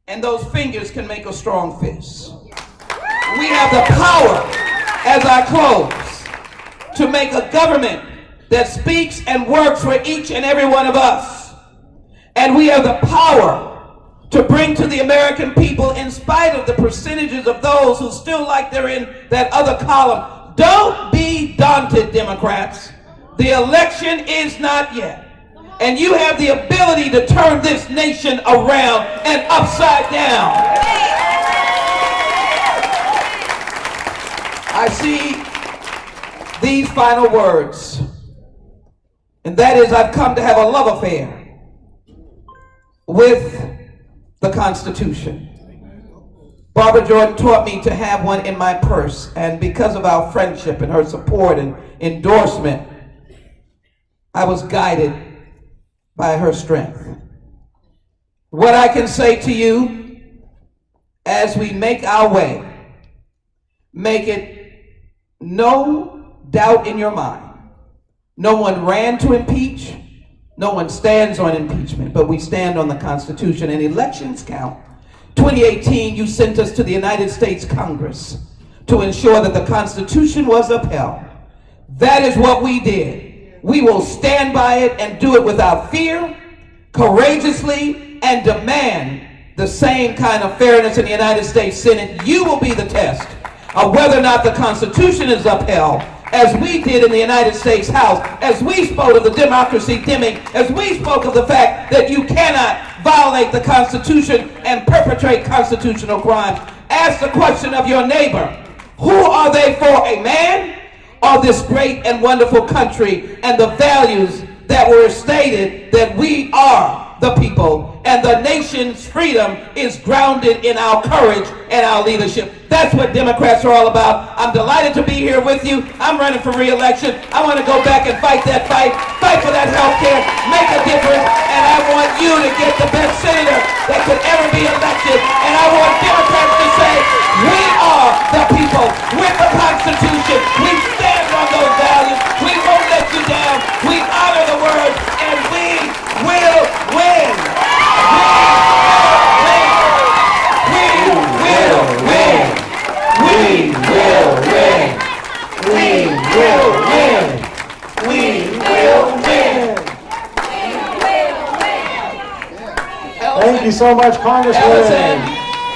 and those fingers can make a strong fist. We have the power, as I close, to make a government that speaks and works for each and every one of us. And we have the power to bring to the American people, in spite of the percentages of those who still like they're in that other column, don't be daunted, Democrats. The election is not yet. And you have the ability to turn this nation around and upside down. I see these final words, and that is, I've come to have a love affair with the Constitution. Barbara Jordan taught me to have one in my purse, and because of our friendship and her support and endorsement, I was guided by her strength. what I can say to you as we make our way, make it no doubt in your mind. No one ran to impeach. No one stands on impeachment, but we stand on the Constitution, and elections count. 2018, you sent us to the United States Congress to ensure that the Constitution was upheld. That is what we did. We will stand by it and do it without fear, courageously, and demand the same kind of fairness in the United States Senate. You will be the test of whether or not the Constitution is upheld, as we did in the United States House, as we spoke of the democracy dimming, as we spoke of the fact that you cannot violate the Constitution and perpetrate constitutional crimes. Ask the question of your neighbor, who are they for, a man or this great and wonderful country and the values that were stated that we are the people and the nation's freedom is grounded in our courage and our leadership. That's what Democrats are all about. I'm delighted to be here with you. I'm running for re-election. I want to go back and fight that fight for that health care, make a difference, and I want you to get the best senator that could ever be elected. And I want Democrats to say, we are the people with the Constitution. We stand on those values. We won't let you down. We honor the word, and we will win. Thank you so much, Congressman. Ellison,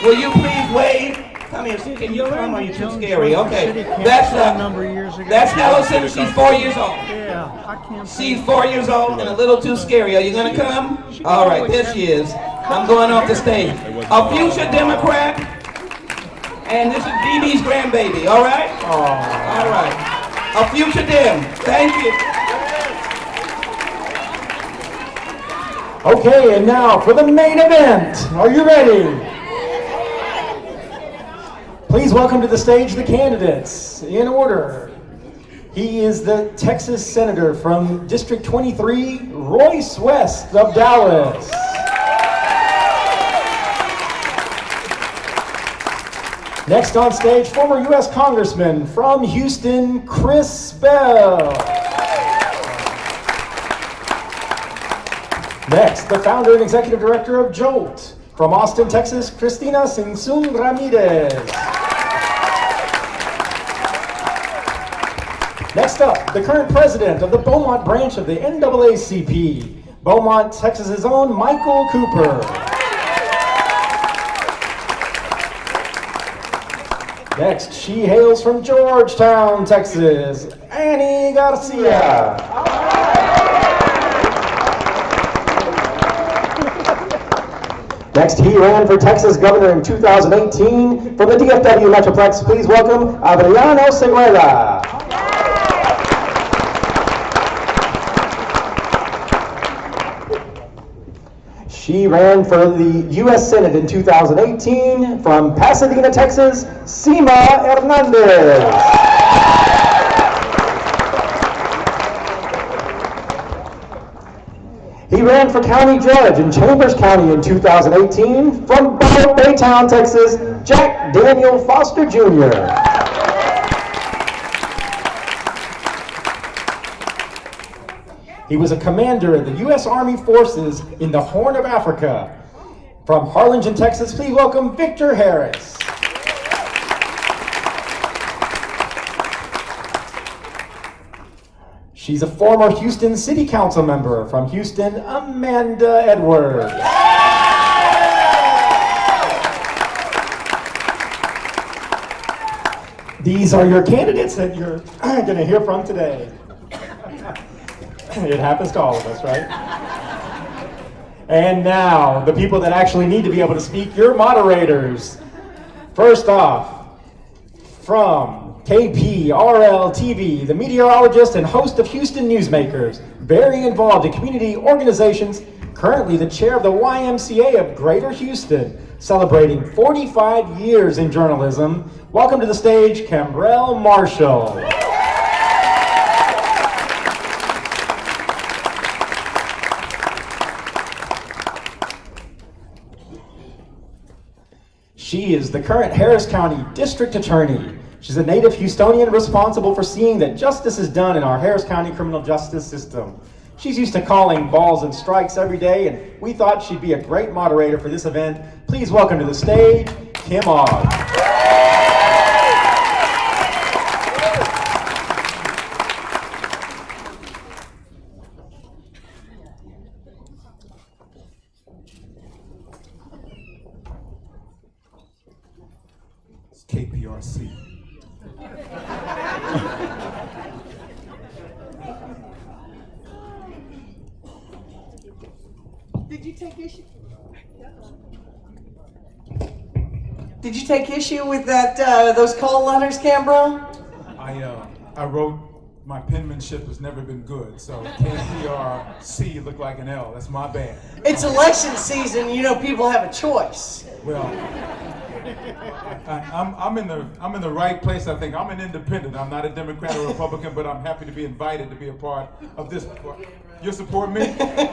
will you please wave? Come here. Can you come? Are you too scary? Okay. That's Ellison. She's 4 years old. Yeah, I can't. She's 4 years old and a little too scary. Are you going to come? All right, there she is. I'm going off the stage. A future Democrat, and this is BB's grandbaby. All right? All right. A future Dem. Thank you. Okay, and now for the main event. Are you ready? Please welcome to the stage the candidates. In order. He is the Texas Senator from District 23, Royce West of Dallas. Next on stage, former U.S. Congressman from Houston, Chris Bell. Next, the founder and executive director of Jolt. From Austin, Texas, Cristina Sinsun Ramirez. Next up, the current president of the Beaumont branch of the NAACP, Beaumont, Texas's own Michael Cooper. Next, she hails from Georgetown, Texas, Annie Garcia. Next, he ran for Texas governor in 2018 from the DFW Metroplex. Please welcome Adriano Seguela. She ran for the U.S. Senate in 2018 from Pasadena, Texas, Sima Hernandez. He ran for county judge in Chambers County in 2018 from Baytown, Texas, Jack Daniel Foster Jr. He was a commander of the U.S. Army Forces in the Horn of Africa. From Harlingen, Texas, please welcome Victor Harris. She's a former Houston City Council member. From Houston, Amanda Edwards. These are your candidates that you're going to hear from today. It happens to all of us, right? And now, the people that actually need to be able to speak, your moderators. First off, from KPRL TV, the meteorologist and host of Houston Newsmakers, very involved in community organizations, currently the chair of the YMCA of Greater Houston, celebrating 45 years in journalism. Welcome to the stage, Cambrell Marshall. is the current Harris County District Attorney. She's a native Houstonian responsible for seeing that justice is done in our Harris County criminal justice system. She's used to calling balls and strikes every day, and we thought she'd be a great moderator for this event. Please welcome to the stage, Kim Ogg. KPRC. Did you take issue? Did you take issue with that those call letters, Canberra? I wrote, my penmanship has never been good, so KPRC looked like an L. That's my bad. It's election season, you know people have a choice. Well, I'm in the right place. I think I'm an independent. I'm not a Democrat or Republican, but I'm happy to be invited to be a part of this. You support me? Okay.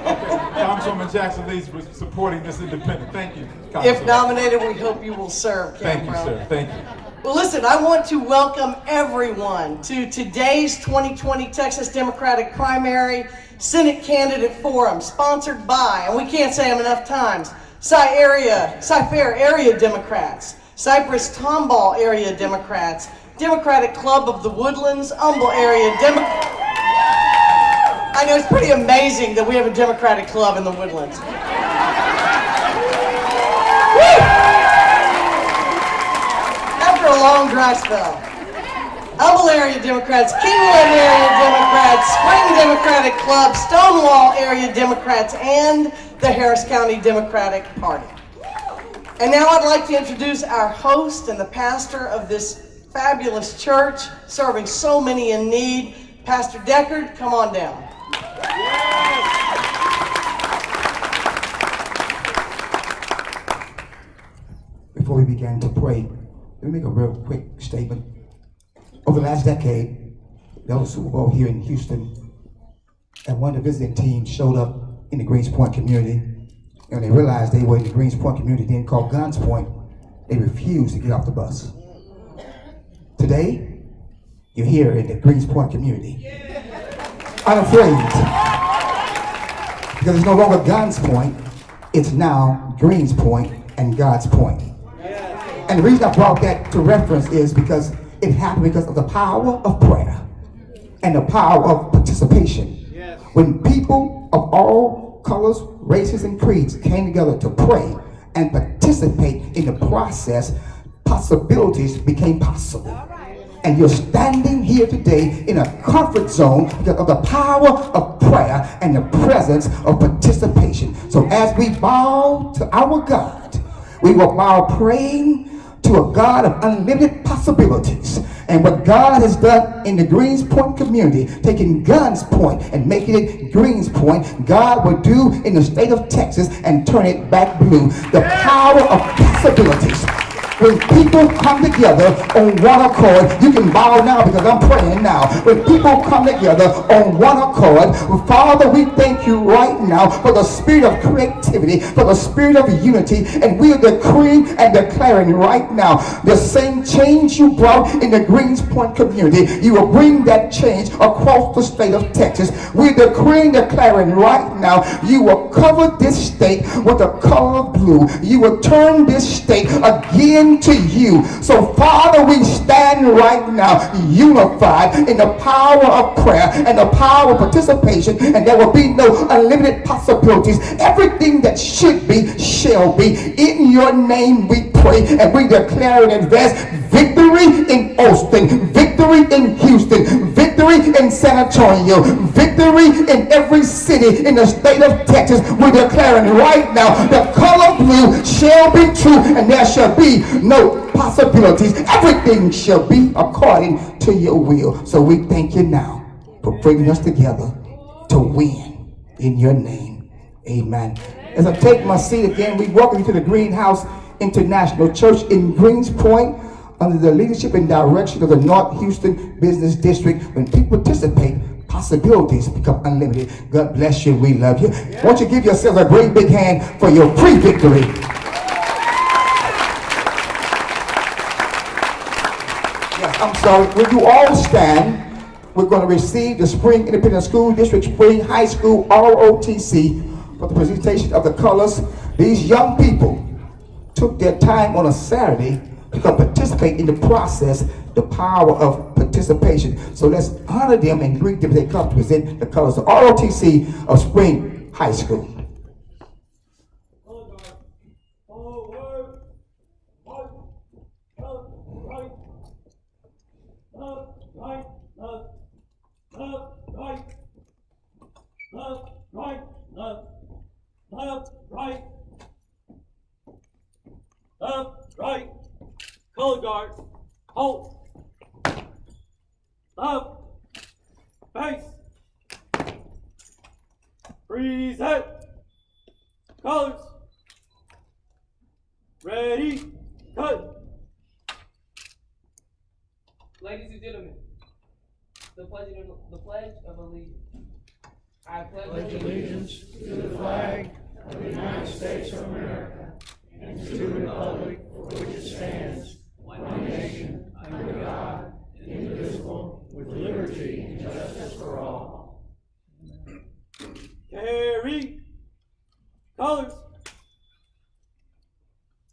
Councilwoman Jackson Lee's supporting this independent. Thank you, If nominated, we hope you will serve, Thank you, sir. Thank you. Well, listen, I want to welcome everyone to today's 2020 Texas Democratic Primary Senate Candidate Forum, sponsored by, and we can't say them enough times, Cy-Fair Area Democrats, Cypress Tomball Area Democrats, Democratic Club of the Woodlands, Humble Area Democrats. I know it's pretty amazing that we have a Democratic club in the Woodlands. After a long dry spell. Humble Area Democrats, Kingwood Area Democrats, Spring Democratic Club, Stonewall Area Democrats, and the Harris County Democratic Party. And now I'd like to introduce our host and the pastor of this fabulous church, serving so many in need. Pastor Deckard, come on down. Before we begin to pray, let me make a real quick statement. Over the last decade, there was a Super Bowl here in Houston, and one of the visiting teams showed up in the Greens Point community, and they realized they were in the Greens Point community, then called Guns Point. They refused to get off the bus. Today, you're here in the Greens Point community. Unafraid. Because it's no longer Guns Point, it's now Greens Point and God's Point. And the reason I brought that to reference is because it happened because of the power of prayer and the power of participation. When people of all colors, races, and creeds came together to pray and participate in the process, possibilities became possible. And you're standing here today in a comfort zone because of the power of prayer and the presence of participation. So as we bow to our God, we will bow praying to a God of unlimited possibilities. And what God has done in the Greens Point community, taking Guns Point and making it Greens Point, God will do in the state of Texas and turn it back blue. The power of possibilities. When people come together on one accord, you can bow now because I'm praying now. When people come together on one accord, Father, we thank you right now for the spirit of creativity, for the spirit of unity, and we are decreeing and declaring right now the same change you brought in the Greens Point community, you will bring that change across the state of Texas. We're decreeing, declaring right now, you will cover this state with the color of blue. You will turn this state again to you. So Father, we stand right now unified in the power of prayer and the power of participation, and there will be no unlimited possibilities. Everything that should be shall be. In your name we pray, and we declare in advance victory in Austin, victory in Houston, victory in San Antonio, victory in every city in the state of Texas. We're declaring right now the color blue shall be true, and there shall be no possibilities. Everything shall be according to your will. So we thank you now for bringing us together to win in your name. Amen. As I take my seat again, we welcome you to the Greenhouse International Church in Greens Point under the leadership and direction of the North Houston Business District. When people participate, possibilities become unlimited. God bless you. We love you. Won't you give yourselves a great big hand for your pre-victory? I'm sorry, will you all stand? We're going to receive the Spring Independent School District Spring High School ROTC for the presentation of the colors. These young people took their time on a Saturday to come participate in the process, the power of participation. So let's honor them and greet them as they come to present the colors of ROTC of Spring High School. Right, color guard, halt, left, face, present, colors, ready, cut. Ladies and gentlemen, the Pledge of Allegiance. I pledge allegiance to the flag of the United States of America and to the republic for which it stands, one nation, under God, indivisible, with liberty and justice for all. Carry, colors,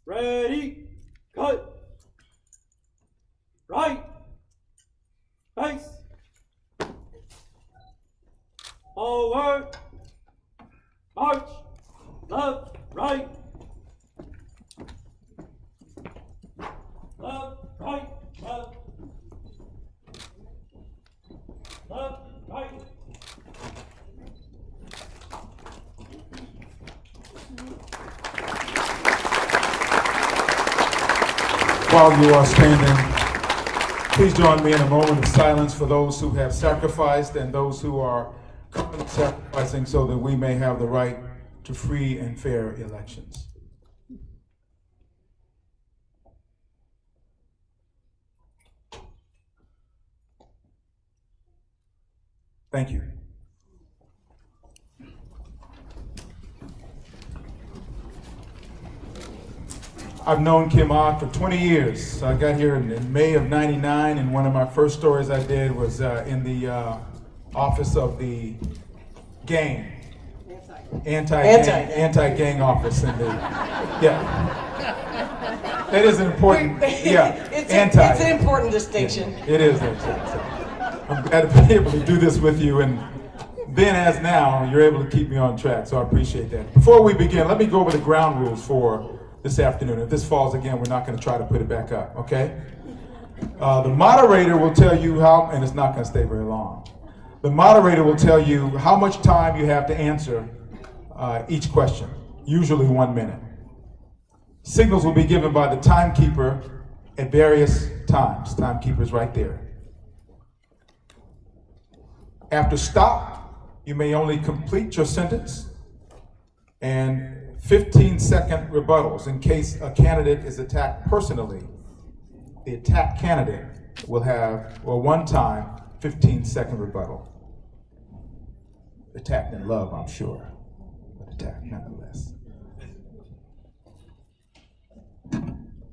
ready, cut. Right, face, forward, march, left, right. Left, right, left. Left, right. While you are standing, please join me in a moment of silence for those who have sacrificed and those who are currently sacrificing so that we may have the right to free and fair elections. Thank you. I've known Kim Ock for 20 years. I got here in May of '99, and one of my first stories I did was in the office of the gang, anti-gang office. In the, yeah, that is an important. Yeah, it's an important distinction. Yeah, it is. I'm glad to be able to do this with you, and then as now, you're able to keep me on track, so I appreciate that. Before we begin, let me go over the ground rules for this afternoon. If this falls again, we're not going to try to put it back up, okay? The moderator will tell you how, and it's not going to stay very long. The moderator will tell you how much time you have to answer each question, usually 1 minute. Signals will be given by the timekeeper at various times. Timekeeper's right there. After stop, you may only complete your sentence, and 15-second rebuttals in case a candidate is attacked personally. The attacked candidate will have, well, one time, 15-second rebuttal. Attacked in love, I'm sure, but attacked nonetheless.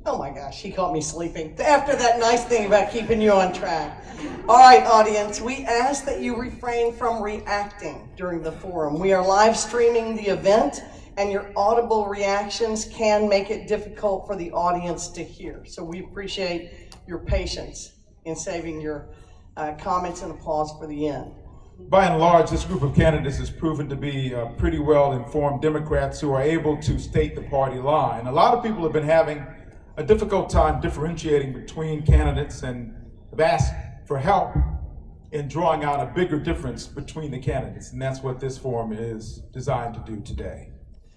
Oh my gosh, he caught me sleeping. After that nice thing about keeping you on track. All right, audience, we ask that you refrain from reacting during the forum. We are live streaming the event, and your audible reactions can make it difficult for the audience to hear. So we appreciate your patience in saving your comments and applause for the end. By and large, this group of candidates has proven to be pretty well-informed Democrats who are able to state the party line. A lot of people have been having a difficult time differentiating between candidates and have asked for help in drawing out a bigger difference between the candidates, and that's what this forum is designed to do today.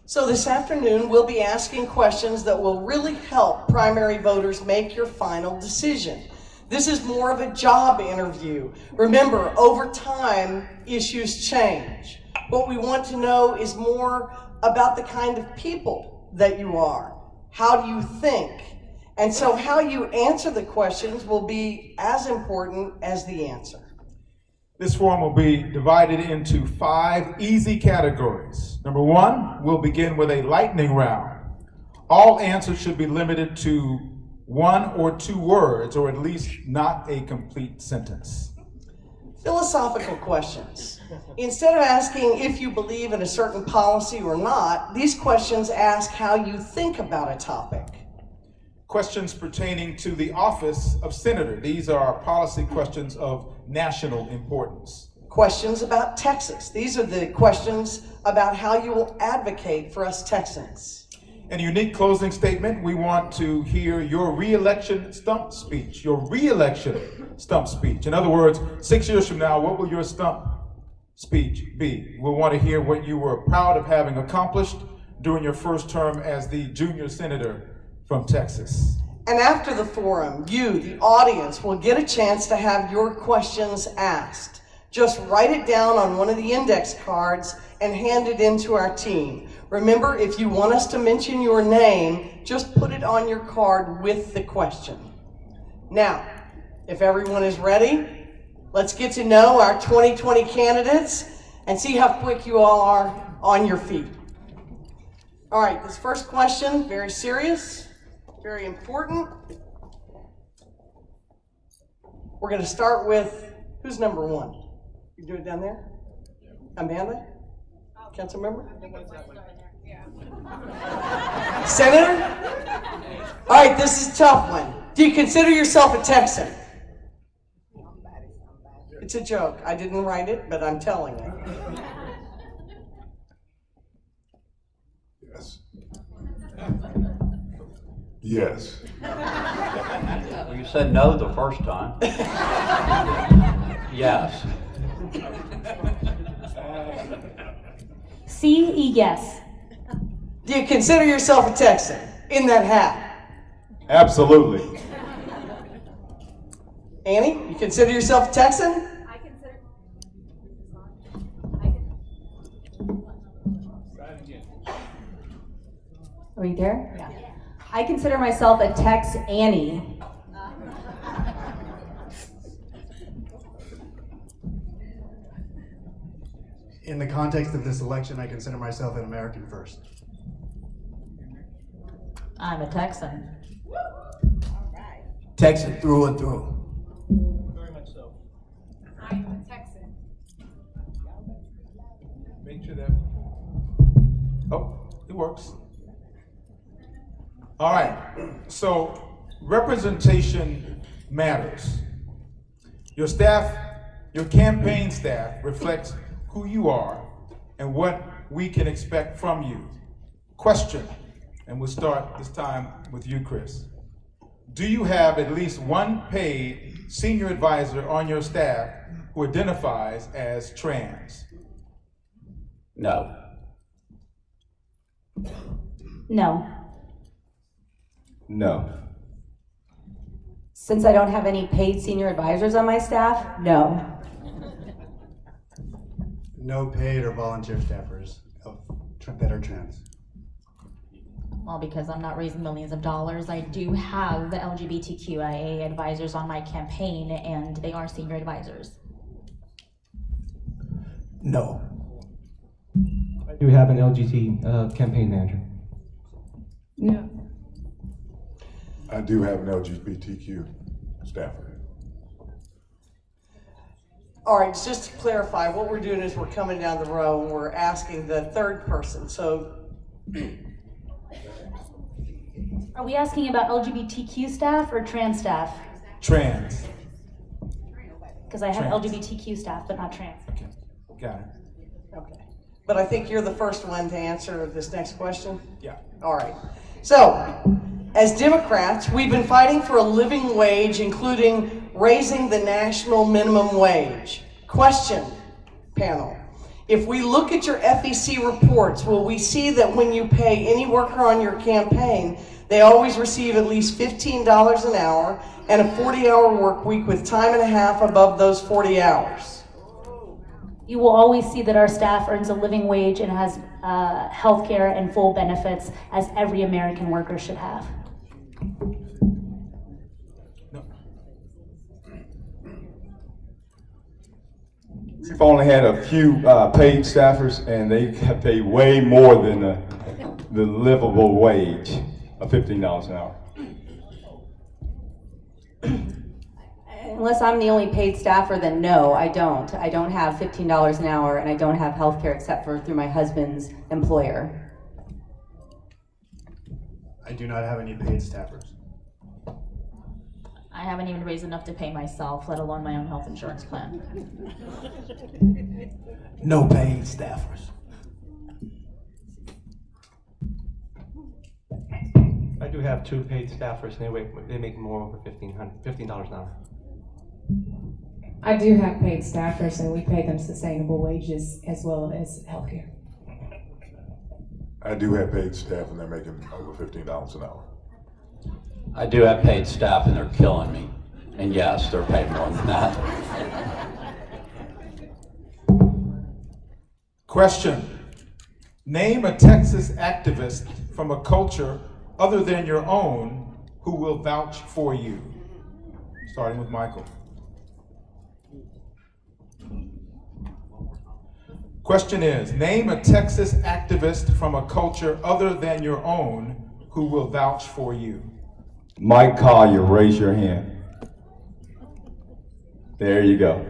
So this afternoon, we'll be asking questions that will really help primary voters make your final decision. This is more of a job interview. Remember, over time, issues change. What we want to know is more about the kind of people that you are. How do you think? And so how you answer the questions will be as important as the answer. This forum will be divided into 5 easy categories. Number 1, we'll begin with a lightning round. All answers should be limited to one or two words, or at least not a complete sentence. Philosophical questions. Instead of asking if you believe in a certain policy or not, these questions ask how you think about a topic. Questions pertaining to the office of senator. These are policy questions of national importance. Questions about Texas. These are the questions about how you will advocate for us Texans. In a unique closing statement, we want to hear your re-election stump speech. Your re-election stump speech. In other words, 6 years from now, what will your stump speech be? We'll want to hear what you were proud of having accomplished during your first term as the junior senator from Texas. And after the forum, you, the audience, will get a chance to have your questions asked. Just write it down on one of the index cards and hand it in to our team. Remember, if you want us to mention your name, just put it on your card with the question. Now, if everyone is ready, let's get to know our 2020 candidates and see how quick you all are on your feet. All right, this first question, very serious, very important. We're going to start with, who's number one? You do it down there? Amanda? Council member? Senator? All right, this is a tough one. Do you consider yourself a Texan? It's a joke. I didn't write it, but I'm telling it. Yes. Yes. Well, you said no the first time. Yes. C, yes. Do you consider yourself a Texan in that hat? Absolutely. Annie, you consider yourself a Texan? Are you there? Yeah. I consider myself a Tex Annie. In the context of this election, I consider myself an American first. I'm a Texan. Texan through and through. Very much so. I'm a Texan. Make sure that. Oh, it works. All right. So representation matters. Your staff, your campaign staff reflects who you are and what we can expect from you. Question, and we'll start this time with you, Chris. Do you have at least one paid senior advisor on your staff who identifies as trans? No. No. No. Since I don't have any paid senior advisors on my staff, no. No paid or volunteer staffers that are trans. Well, because I'm not raising millions of dollars, I do have the LGBTQIA advisors on my campaign, and they are senior advisors. No. I do have an LGBT campaign manager. No. I do have an LGBTQ staffer. All right, just to clarify, what we're doing is we're coming down the row and we're asking the third person. So, Are we asking about LGBTQ staff or trans staff? Trans. Because I have Trans. LGBTQ staff, but not trans. Okay, got it. okay. But I think you're the first one to answer this next question. Yeah. All right. So, as Democrats, we've been fighting for a living wage, including raising the national minimum wage. Question, panel. If we look at your FEC reports, will we see that when you pay any worker on your campaign, they always receive at least $15 an hour and a 40-hour work week with time and a half above those 40 hours? You will always see that our staff earns a living wage and has health care and full benefits as every American worker should have. We've only had a few paid staffers, and they have paid way more than the livable wage of $15 an hour. Unless I'm the only paid staffer, then no, I don't. I don't have $15 an hour, and I don't have health care except for through my husband's employer. I do not have any paid staffers. I haven't even raised enough to pay myself, let alone my own health insurance plan. No paid staffers. I do have 2 paid staffers, and they make more over $15 an hour. I do have paid staffers, and we pay them sustainable wages as well as health care. I do have paid staff, and they're making over $15 an hour. I do have paid staff and they're killing me. And yes, they're paid more than that. Question. Name a Texas activist from a culture other than your own who will vouch for you. Starting with Michael. Question is, name a Texas activist from a culture other than your own who will vouch for you. Mike Collier, raise your hand. There you go.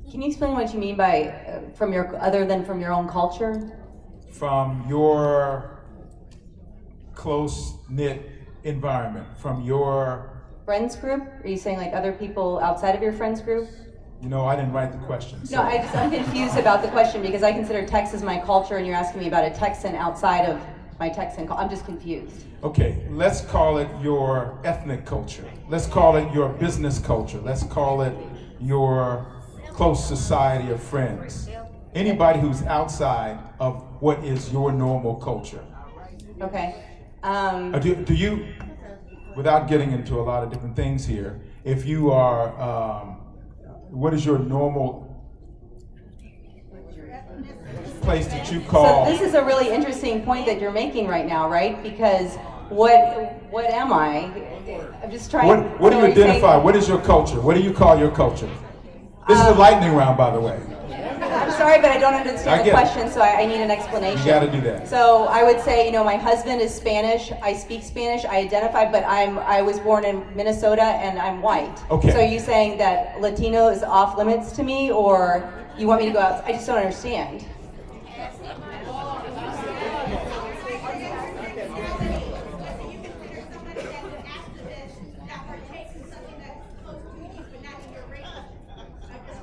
Can you explain what you mean by from your other than from your own culture? From your close-knit environment, from your Friends group? Are you saying like other people outside of your friends group? You know, I didn't write the question. So. No, I'm confused about the question because I consider Texas my culture, and you're asking me about a Texan outside of my Texan culture. I'm just confused. Okay, let's call it your ethnic culture. Let's call it your business culture. Let's call it your close society of friends. Anybody who's outside of what is your normal culture. Okay. Do you, without getting into a lot of different things here, if you are, what is your normal place that you call? So this is a really interesting point that you're making right now, right? Because what am I? I'm just trying. What do you identify? What is your culture? What do you call your culture? This is a lightning round, by the way. I'm sorry, but I don't understand the question, so I need an explanation. You got to do that. So I would say, you know, my husband is Spanish. I speak Spanish. I identify, but I was born in Minnesota and I'm white. Okay. So are you saying that Latino is off limits to me, or you want me to go out? I just don't understand.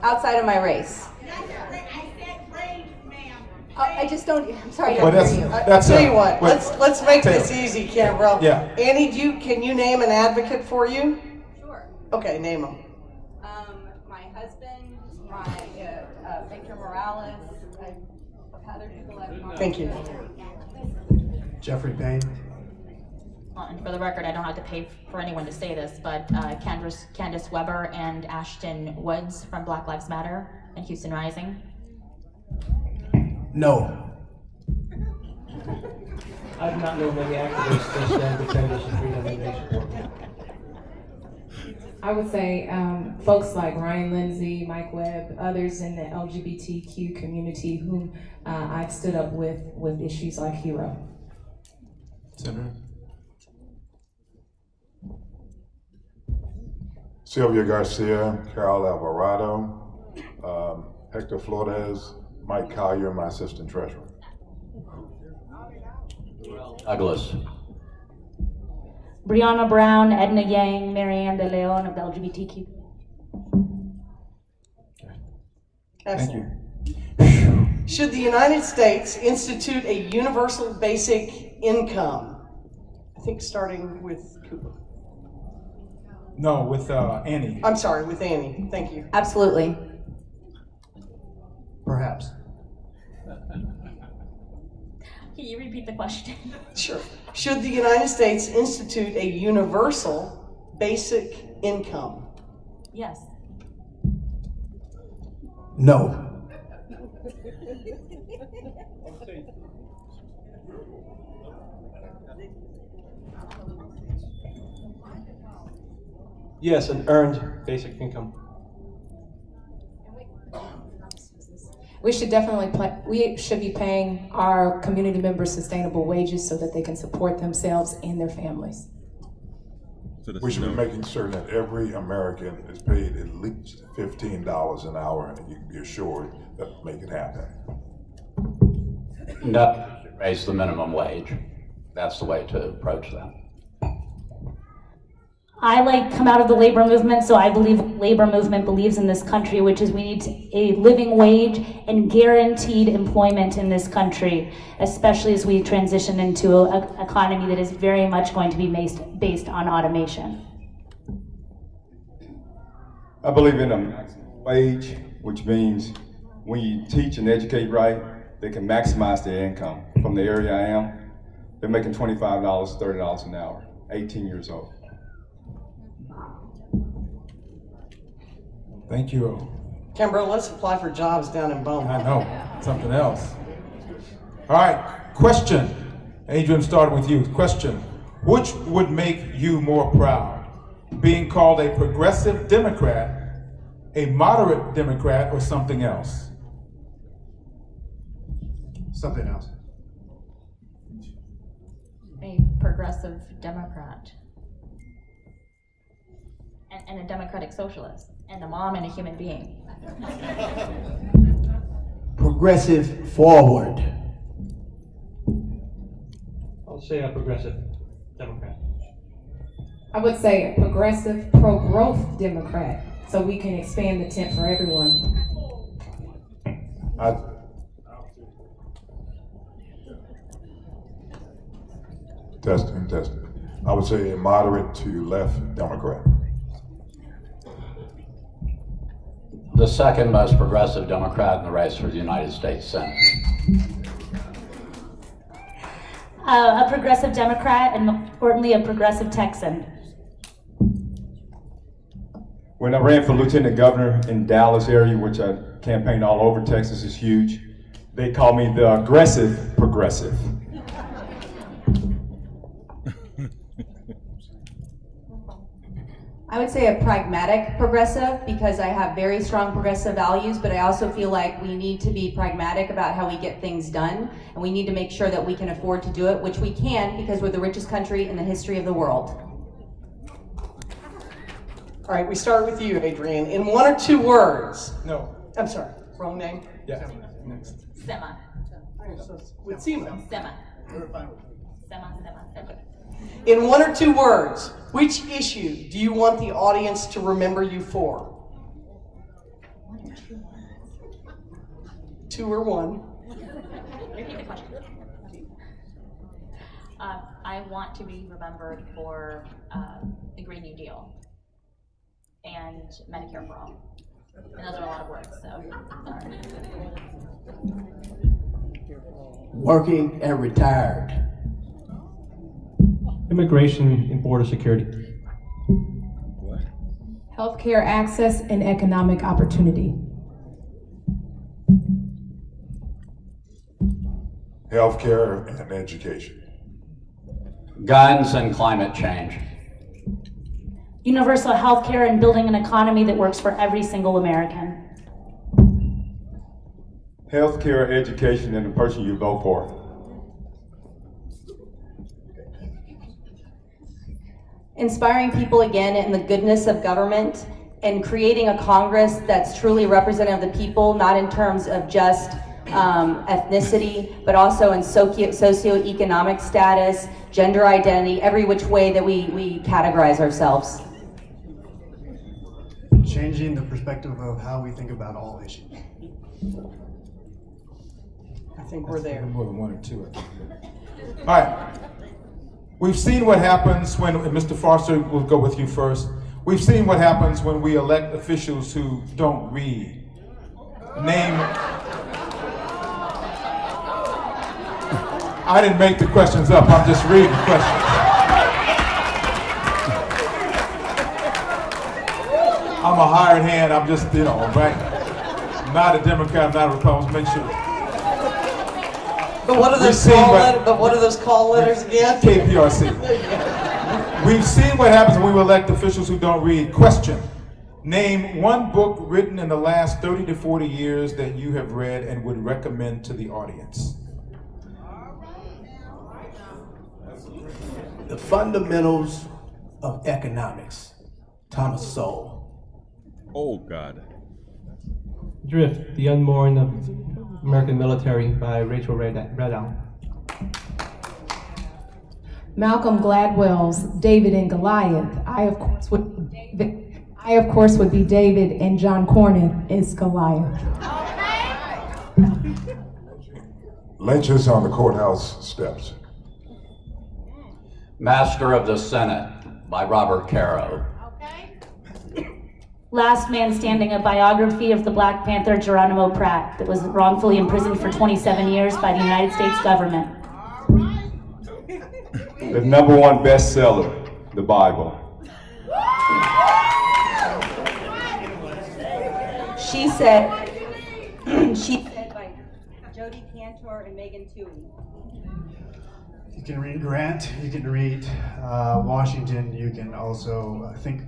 Outside of my race. I just don't. I'm sorry. Well, I hear you. I'll tell you what. Let's make this easy, Canberra. Yeah. Annie, can you name an advocate for you? Sure. Okay, name them. My husband, Victor Morales. Other people. Thank you. Jeffrey Payne. And for the record, I don't have to pay for anyone to say this, but Candace Weber and Ashton Woods from Black Lives Matter and Houston Rising. No. I do not know many activists that stand for Candace and freedom and nation. I would say folks like Ryan Lindsay, Mike Webb, others in the LGBTQ community whom I've stood up with issues like HERO. Senator. Sylvia Garcia, Carol Alvarado, Hector Flores, Mike Collier, my assistant treasurer. Douglas. Brianna Brown, Edna Yang, Marianne De Leon of the LGBTQ. Thank you. Should the United States institute a universal basic income? I think starting with Cooper. No, with Annie. I'm sorry, with Annie. Thank you. Absolutely. Perhaps. Can you repeat the question? Sure. Should the United States institute a universal basic income? Yes. No. Yes, an earned basic income. We should definitely we should be paying our community members sustainable wages so that they can support themselves and their families. We should be making certain that every American is paid at least $15 an hour, and you can be assured that we'll make it happen. No, raise the minimum wage. That's the way to approach that. I come out of the labor movement, so I believe labor movement believes in this country, which is we need a living wage and guaranteed employment in this country, especially as we transition into an economy that is very much going to be based on automation. I believe in a maximum wage, which means when you teach and educate right, they can maximize their income. From the area I am, they're making $25, $30 an hour, 18 years old. Thank you. Kimbrough, let's apply for jobs down in Beaumont. I know, something else. All right, question. Adrian, started with you. Question, which would make you more proud? Being called a progressive Democrat, a moderate Democrat, or something else? Something else. A progressive Democrat. And a democratic socialist. And a mom and a human being. Progressive forward. I'll say a progressive Democrat. I would say a progressive, pro-growth Democrat, so we can expand the tent for everyone. Testing. I would say a moderate to left Democrat. The second most progressive Democrat in the race for the United States Senate. A progressive Democrat, and more importantly, a progressive Texan. When I ran for lieutenant governor in Dallas area, which I campaigned all over Texas, is huge, they call me the aggressive progressive. I would say a pragmatic progressive because I have very strong progressive values, but I also feel like we need to be pragmatic about how we get things done, and we need to make sure that we can afford to do it, which we can because we're the richest country in the history of the world. All right, we start with you, Adrian. In one or two words. No. I'm sorry, wrong name? Yeah, next. Sema. With Sema. Sema. Sema. In one or two words, which issue do you want the audience to remember you for? Two or one? Repeat the question. I want to be remembered for the Green New Deal and Medicare for All. And those are a lot of words, so sorry. Working and retired. Immigration and border security. Healthcare access and economic opportunity. Healthcare and education. Guns and climate change. Universal health care and building an economy that works for every single American. Healthcare, education, and the person you vote for. Inspiring people again in the goodness of government and creating a Congress that's truly representative of the people, not in terms of just ethnicity, but also in socioeconomic status, gender identity, every which way that we categorize ourselves. Changing the perspective of how we think about all issues. I think we're there. More than one or two. All right. We've seen what happens when, Mr. Foster, we'll go with you first. We've seen what happens when we elect officials who don't read. Name. I didn't make the questions up, I'm just reading the questions. I'm a hired hand, I'm just, right? I'm not a Democrat, I'm not a Republican, make sure. But what are those call letters again? KPRC. We've seen what happens when we elect officials who don't read. Question. Name one book written in the last 30 to 40 years that you have read and would recommend to the audience. The Fundamentals of Economics, Thomas Sowell. Oh, God. Drift, The Unborn of American Military by Rachel Redown. Malcolm Gladwell's David and Goliath. I of course would be David, and John Cornyn is Goliath. Lynches on the courthouse steps. Master of the Senate by Robert Caro. Last Man Standing, a biography of the Black Panther Geronimo Pratt that was wrongfully imprisoned for 27 years by the United States government. The #1 bestseller, the Bible. She Said by Jodi Kantor and Megan Twohey. You can read Grant, you can read Washington, you can also Think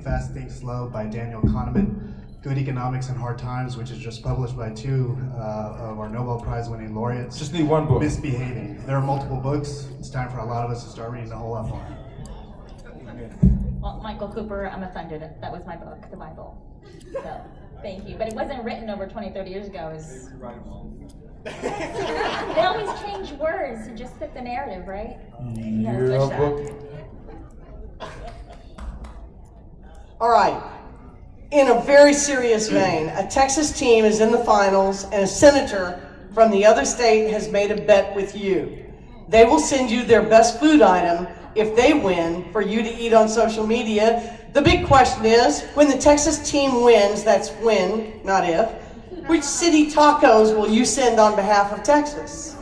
Fast, Think Slow by Daniel Kahneman, Good Economics in Hard Times, which is just published by two of our Nobel Prize winning laureates. Just need one book. Misbehaving. There are multiple books. It's time for a lot of us to start reading a whole lot more. Well, Michael Cooper, I'm offended. That was my book, the Bible. So, thank you. But it wasn't written over 20, 30 years ago. They always change words to just fit the narrative, right? You gotta switch that. All right. In a very serious vein, a Texas team is in the finals, and a senator from the other state has made a bet with you. They will send you their best food item if they win for you to eat on social media. The big question is, when the Texas team wins, that's when, not if, which city tacos will you send on behalf of Texas?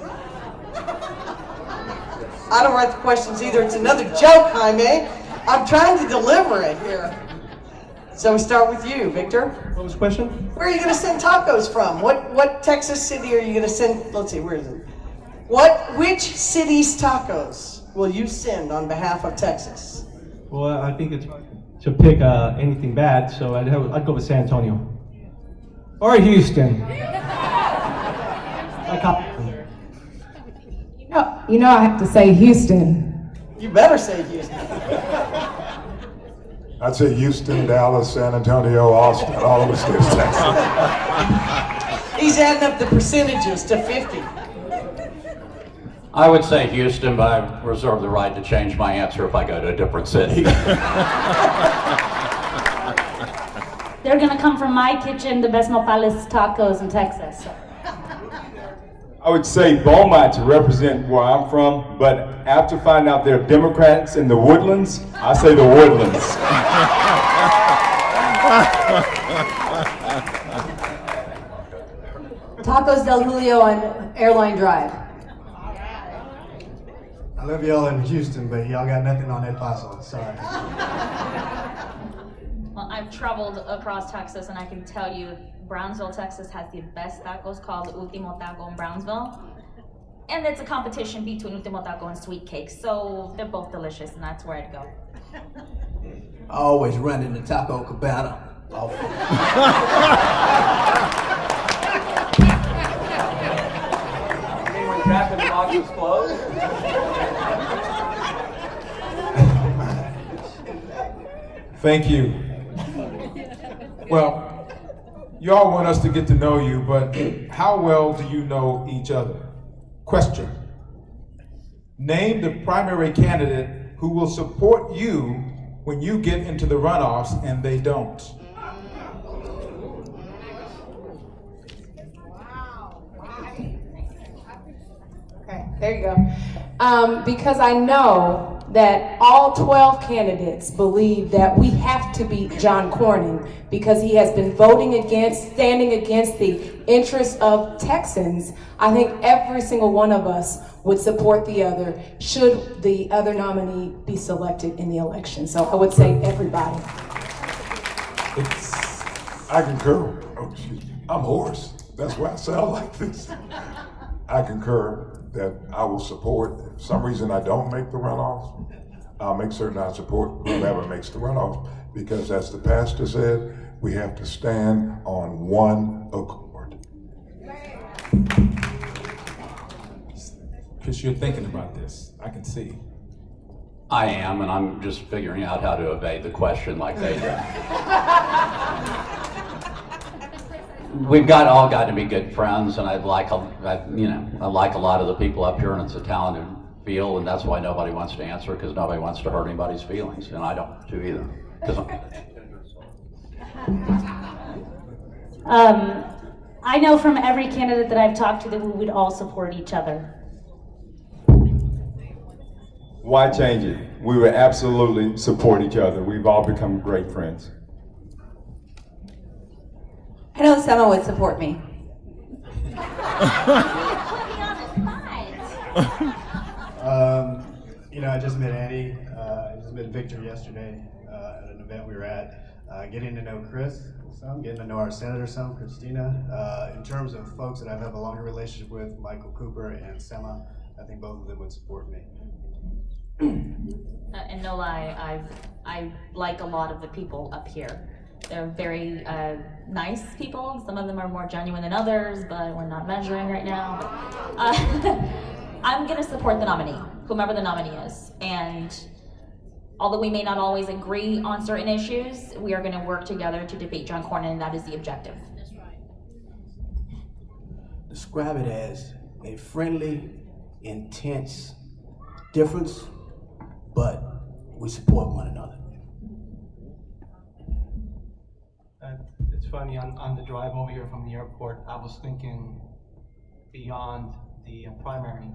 I don't write the questions either. It's another joke, Jaime. I'm trying to deliver it here. So we start with you, Victor. What was the question? Where are you going to send tacos from? What Texas city are you going to send? Let's see, where is it? Which city's tacos will you send on behalf of Texas? Well, I think it's to pick anything bad, so I'd go with San Antonio. Or Houston. You know I have to say Houston. You better say Houston. I'd say Houston, Dallas, San Antonio, Austin, all of us get Texas. He's adding up the percentages to 50. I would say Houston, but I reserve the right to change my answer if I go to a different city. They're gonna come from my kitchen, the best nopales tacos in Texas. I would say Beaumont to represent where I'm from, but after finding out they're Democrats in the Woodlands, I say the Woodlands. Tacos Del Julio on Airline Drive. I love y'all in Houston, but y'all got nothing on El Paso. Sorry. Well, I've traveled across Texas, and I can tell you, Brownsville, Texas has the best tacos called Ultimo Taco in Brownsville. And it's a competition between Ultimo Taco and Sweet Cake, so they're both delicious, and that's where I'd go. I always run into Taco Cabana. When traffic box is closed. Thank you. Well, you all want us to get to know you, but how well do you know each other? Question. Name the primary candidate who will support you when you get into the runoffs and they don't. Okay, there you go. Because I know that all 12 candidates believe that we have to beat John Cornyn because he has been standing against the interests of Texans. I think every single one of us would support the other should the other nominee be selected in the election. So I would say everybody. I concur. Oh, excuse me. I'm hoarse. That's why I sound like this. I concur that I will support. If for some reason I don't make the runoffs, I'll make certain I support whoever makes the runoffs, because as the pastor said, we have to stand on one accord. Chris, you're thinking about this. I can see. I am, and I'm just figuring out how to evade the question like they did. We've all got to be good friends, and I like a lot of the people up here, and it's a talented field, and that's why nobody wants to answer, because nobody wants to hurt anybody's feelings, and I don't do either. I know from every candidate that I've talked to that we would all support each other. Why change it? We would absolutely support each other. We've all become great friends. I know Sema would support me. I just met Annie. I just met Victor yesterday at an event we were at. Getting to know Chris some, getting to know our senator some, Christina. In terms of folks that I have a longer relationship with, Michael Cooper and Sema, I think both of them would support me. And no lie, I like a lot of the people up here. They're very nice people. Some of them are more genuine than others, but we're not measuring right now. I'm gonna support the nominee, whomever the nominee is. And although we may not always agree on certain issues, we are gonna work together to debate John Cornyn, and that is the objective. Describe it as a friendly, intense difference, but we support one another. It's funny, on the drive over here from the airport, I was thinking beyond the primary,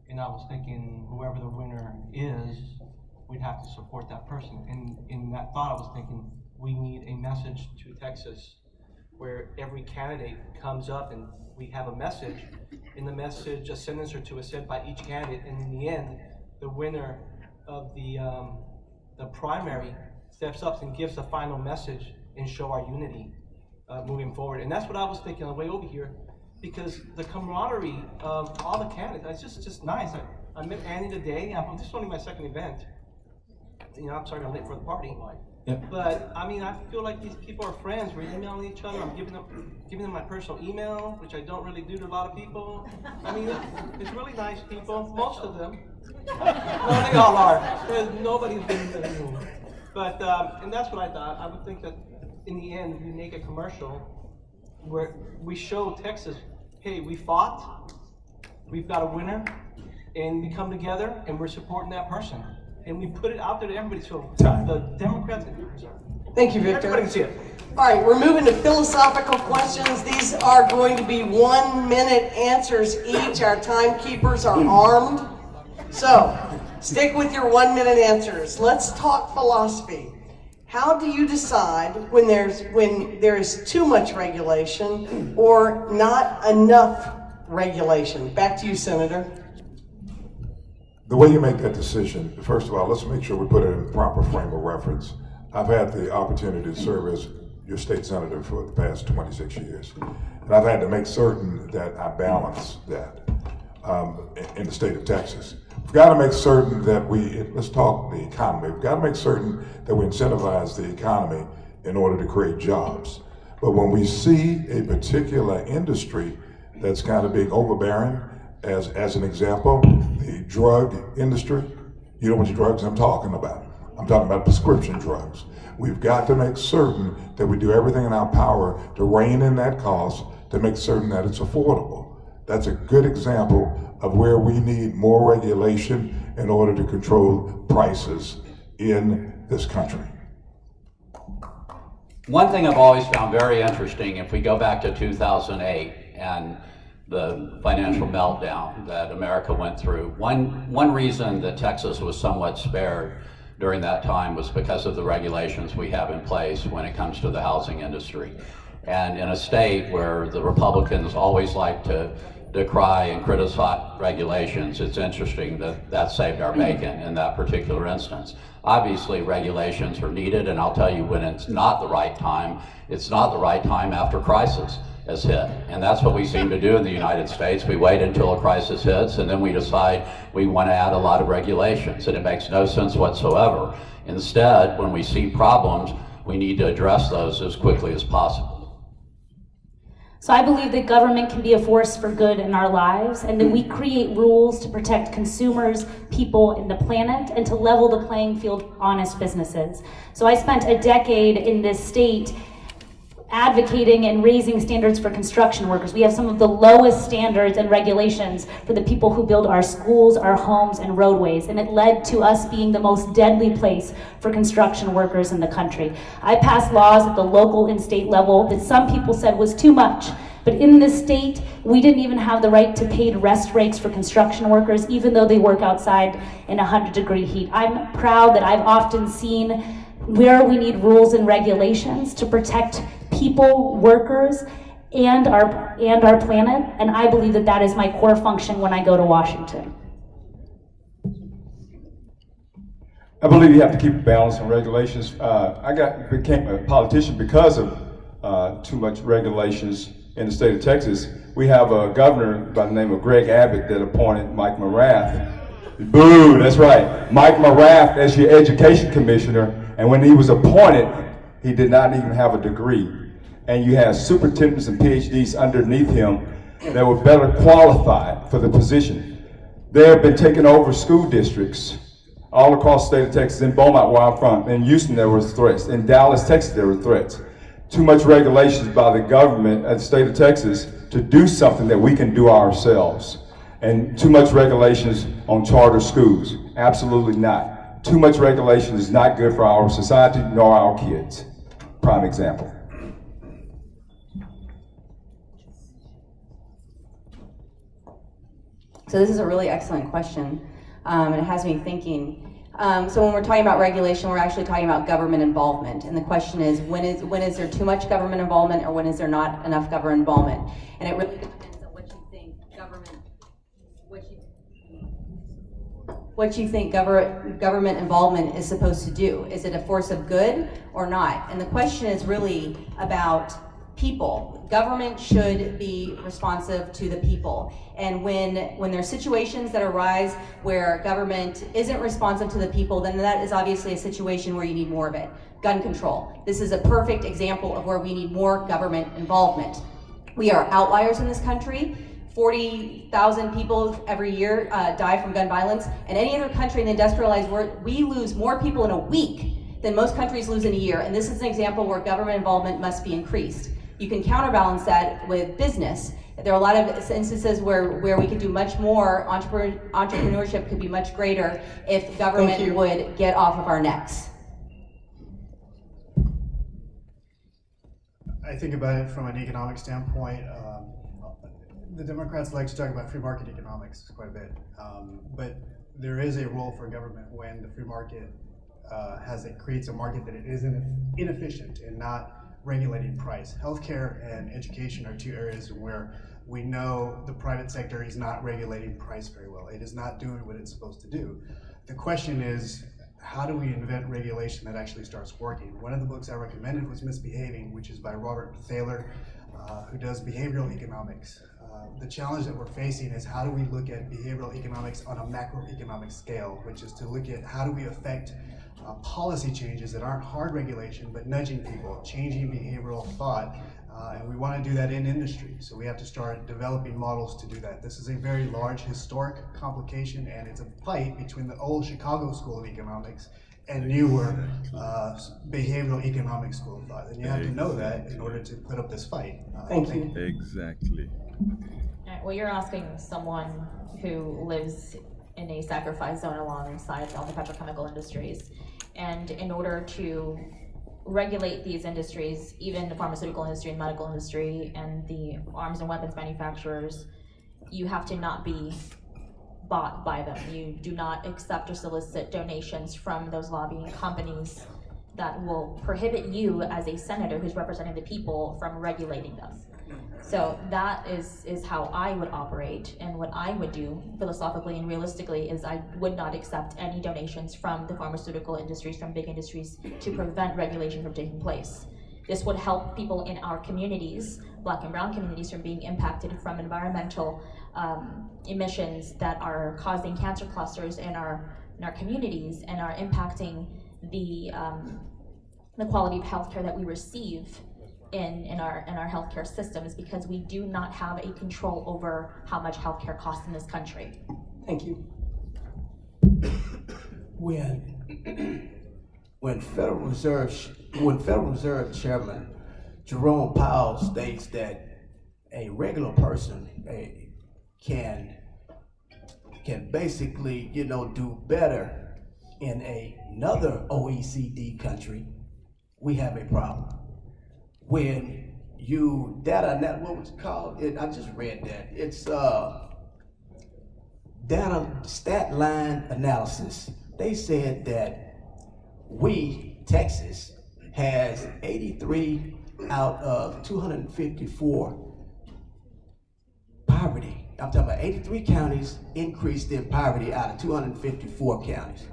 and I was thinking whoever the winner is, we'd have to support that person. And in that thought, I was thinking we need a message to Texas where every candidate comes up and we have a message. In the message, a sentence or two is said by each candidate, and in the end, the winner of the primary steps up and gives the final message and show our unity moving forward. And that's what I was thinking on the way over here, because the camaraderie of all the candidates, it's just nice. I met Annie today. This is only my second event. I'm sorry I'm late for the party. Yep. But I mean, I feel like these people are friends. We're emailing each other. I'm giving them my personal email, which I don't really do to a lot of people. I mean, it's really nice people. Most of them. No, they all are. Nobody's been in the room. But and that's what I thought. I would think that in the end, we make a commercial where we show Texas, hey, we fought, we've got a winner, and we come together and we're supporting that person. And we put it out there to everybody, so the Democrats. Thank you, Victor. Everybody can see it. All right, we're moving to philosophical questions. These are going to be 1 minute answers each. Our timekeepers are armed. So stick with your 1 minute answers. Let's talk philosophy. How do you decide when there is too much regulation or not enough regulation? Back to you, Senator. The way you make that decision, first of all, let's make sure we put it in the proper frame of reference. I've had the opportunity to serve as your state senator for the past 26 years. And I've had to make certain that I balance that in the state of Texas. We've got to make certain that let's talk the economy. We've got to make certain that we incentivize the economy in order to create jobs. But when we see a particular industry that's kind of being overbearing, as an example, the drug industry, you know which drugs I'm talking about. I'm talking about prescription drugs. We've got to make certain that we do everything in our power to rein in that cost, to make certain that it's affordable. That's a good example of where we need more regulation in order to control prices in this country. One thing I've always found very interesting, if we go back to 2008 and the financial meltdown that America went through, one reason that Texas was somewhat spared during that time was because of the regulations we have in place when it comes to the housing industry. And in a state where the Republicans always like to decry and criticize regulations, it's interesting that saved our bacon in that particular instance. Obviously, regulations are needed, and I'll tell you when it's not the right time. It's not the right time after crisis has hit. And that's what we seem to do in the United States. We wait until a crisis hits, and then we decide we want to add a lot of regulations, and it makes no sense whatsoever. Instead, when we see problems, we need to address those as quickly as possible. So I believe that government can be a force for good in our lives, and that we create rules to protect consumers, people, and the planet, and to level the playing field for honest businesses. So I spent a decade in this state advocating and raising standards for construction workers. We have some of the lowest standards and regulations for the people who build our schools, our homes, and roadways, and it led to us being the most deadly place for construction workers in the country. I passed laws at the local and state level that some people said was too much, but in this state, we didn't even have the right to paid rest breaks for construction workers, even though they work outside in 100-degree heat. I'm proud that I've often seen where we need rules and regulations to protect people, workers, and our planet, and I believe that that is my core function when I go to Washington. I believe you have to keep a balance on regulations. Became a politician because of too much regulations in the state of Texas. We have a governor by the name of Greg Abbott that appointed Mike Morath. Boo, that's right. Mike Morath as your education commissioner, and when he was appointed, he did not even have a degree. And you have superintendents and PhDs underneath him that were better qualified for the position. They have been taking over school districts all across the state of Texas. In Beaumont, where I'm from, in Houston, there were threats. In Dallas, Texas, there were threats. Too much regulations by the government of the state of Texas to do something that we can do ourselves. And too much regulations on charter schools. Absolutely not. Too much regulation is not good for our society nor our kids. Prime example. So this is a really excellent question, and it has me thinking. So when we're talking about regulation, we're actually talking about government involvement, and the question is, when is there too much government involvement, or when is there not enough government involvement? And it really depends on what you think government involvement is supposed to do. Is it a force of good or not? And the question is really about people. Government should be responsive to the people. And when there's situations that arise where government isn't responsive to the people, then that is obviously a situation where you need more of it. Gun control. This is a perfect example of where we need more government involvement. We are outliers in this country. 40,000 people every year die from gun violence. In any other country in the industrialized world, we lose more people in a week than most countries lose in a year. And this is an example where government involvement must be increased. You can counterbalance that with business. There are a lot of instances where we could do much more. Entrepreneurship could be much greater if government would get off of our necks. I think about it from an economic standpoint. The Democrats like to talk about free market economics quite a bit, but there is a role for government when the free market creates a market that is inefficient and not regulating price. Healthcare and education are two areas where we know the private sector is not regulating price very well. It is not doing what it's supposed to do. The question is, how do we invent regulation that actually starts working? One of the books I recommended was Misbehaving, which is by Robert Thaler, who does behavioral economics. The challenge that we're facing is how do we look at behavioral economics on a macroeconomic scale, which is to look at how do we affect policy changes that aren't hard regulation, but nudging people, changing behavioral thought, and we want to do that in industry. So we have to start developing models to do that. This is a very large historic complication, and it's a fight between the old Chicago School of Economics and newer behavioral economic school of thought. And you have to know that in order to put up this fight. Thank you. Exactly. Well, you're asking someone who lives in a sacrifice zone alongside all the petrochemical industries. And in order to regulate these industries, even the pharmaceutical industry and medical industry and the arms and weapons manufacturers, you have to not be bought by them. You do not accept or solicit donations from those lobbying companies that will prohibit you as a senator who's representing the people from regulating them. So that is how I would operate, and what I would do philosophically and realistically is I would not accept any donations from the pharmaceutical industries, from big industries, to prevent regulation from taking place. This would help people in our communities, Black and brown communities, from being impacted from environmental emissions that are causing cancer clusters in our communities and are impacting the quality of healthcare that we receive in our healthcare system is because we do not have a control over how much healthcare costs in this country. Thank you. When Federal Reserve Chairman Jerome Powell states that a regular person can basically, do better in another OECD country, we have a problem. When you what was it called? I just read that. It's stat line analysis. They said that Texas, has 83 out of 254 poverty. I'm talking about 83 counties increased in poverty out of 254 counties.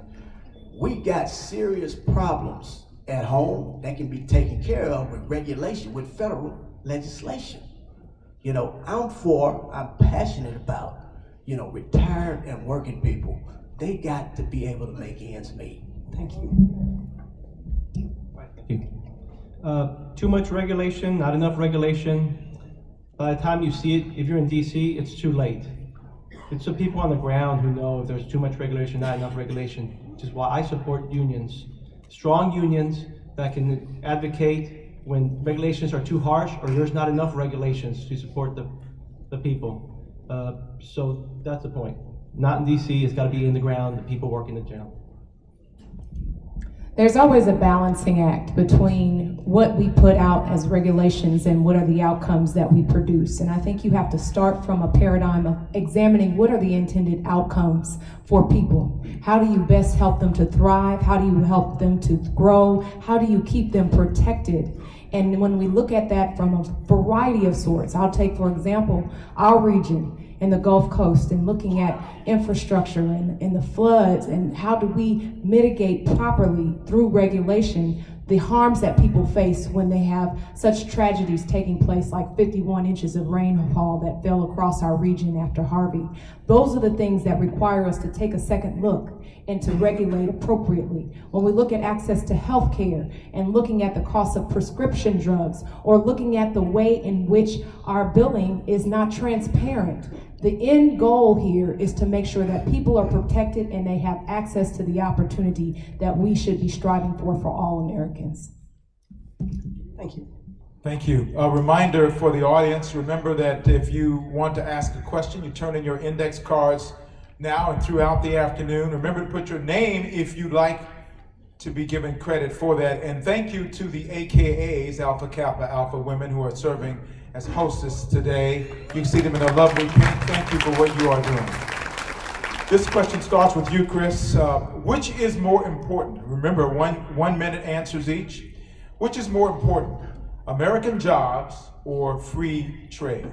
We got serious problems at home that can be taken care of with regulation, with federal legislation. I'm passionate about, retired and working people. They got to be able to make ends meet. Thank you. Too much regulation, not enough regulation. By the time you see it, if you're in DC, it's too late. It's the people on the ground who know if there's too much regulation, not enough regulation, which is why I support unions. Strong unions that can advocate when regulations are too harsh or there's not enough regulations to support the people. So that's the point. Not in DC, it's gotta be in the ground, the people working the town. There's always a balancing act between what we put out as regulations and what are the outcomes that we produce. And I think you have to start from a paradigm of examining what are the intended outcomes for people. How do you best help them to thrive? How do you help them to grow? How do you keep them protected? And when we look at that from a variety of sorts, I'll take, for example, our region in the Gulf Coast and looking at infrastructure and the floods and how do we mitigate properly through regulation the harms that people face when they have such tragedies taking place like 51 inches of rainfall that fell across our region after Harvey. Those are the things that require us to take a second look and to regulate appropriately. When we look at access to health care and looking at the cost of prescription drugs or looking at the way in which our billing is not transparent, the end goal here is to make sure that people are protected and they have access to the opportunity that we should be striving for all Americans. Thank you. Thank you. A reminder for the audience, remember that if you want to ask a question, you turn in your index cards now and throughout the afternoon. Remember to put your name if you'd like to be given credit for that. And thank you to the AKAs, Alpha Kappa Alpha women, who are serving as hostess today. You can see them in a lovely pink. Thank you for what you are doing. This question starts with you, Chris. Which is more important? Remember, 1 minute answers each. Which is more important, American jobs or free trade?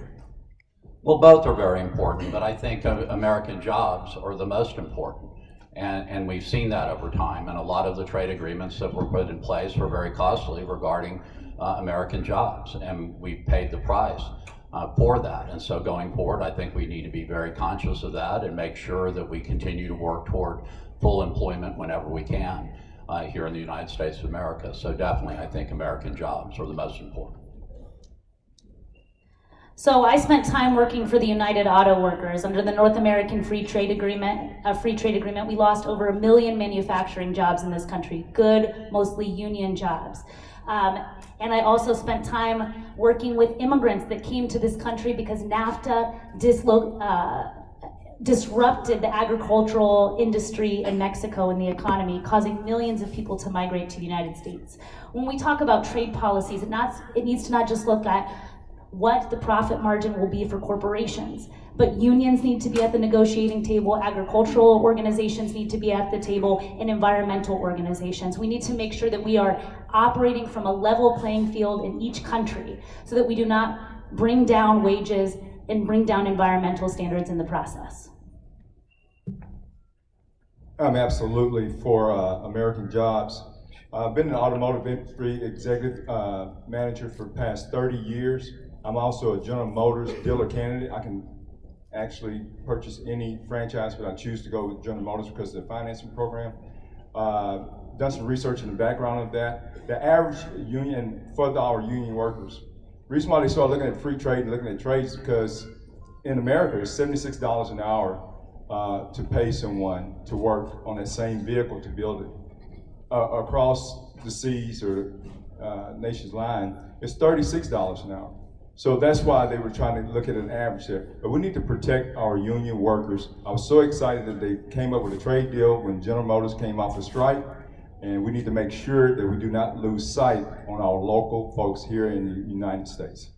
Well, both are very important, but I think American jobs are the most important. And we've seen that over time, and a lot of the trade agreements that were put in place were very costly regarding American jobs, and we paid the price for that. And so going forward, I think we need to be very conscious of that and make sure that we continue to work toward full employment whenever we can here in the United States of America. So definitely, I think American jobs are the most important. So I spent time working for the United Auto Workers under the North American Free Trade Agreement. We lost over 1 million manufacturing jobs in this country, good, mostly union jobs. And I also spent time working with immigrants that came to this country because NAFTA disrupted the agricultural industry in Mexico and the economy, causing millions of people to migrate to the United States. When we talk about trade policies, it needs to not just look at what the profit margin will be for corporations, but unions need to be at the negotiating table, agricultural organizations need to be at the table, and environmental organizations. We need to make sure that we are operating from a level playing field in each country so that we do not bring down wages and bring down environmental standards in the process. I'm absolutely for American jobs. I've been an automotive industry executive manager for the past 30 years. I'm also a General Motors dealer candidate. I can actually purchase any franchise, but I choose to go with General Motors because of the financing program. done some research in the background of that. The average union for our union workers, reason why they started looking at free trade and looking at trades is because in America it's $76 an hour to pay someone to work on that same vehicle to build it. Across the seas or nation's line, it's $36 an hour. So that's why they were trying to look at an average there. But we need to protect our union workers. I was so excited that they came up with a trade deal when General Motors came off a strike. And we need to make sure that we do not lose sight on our local folks here in the United States.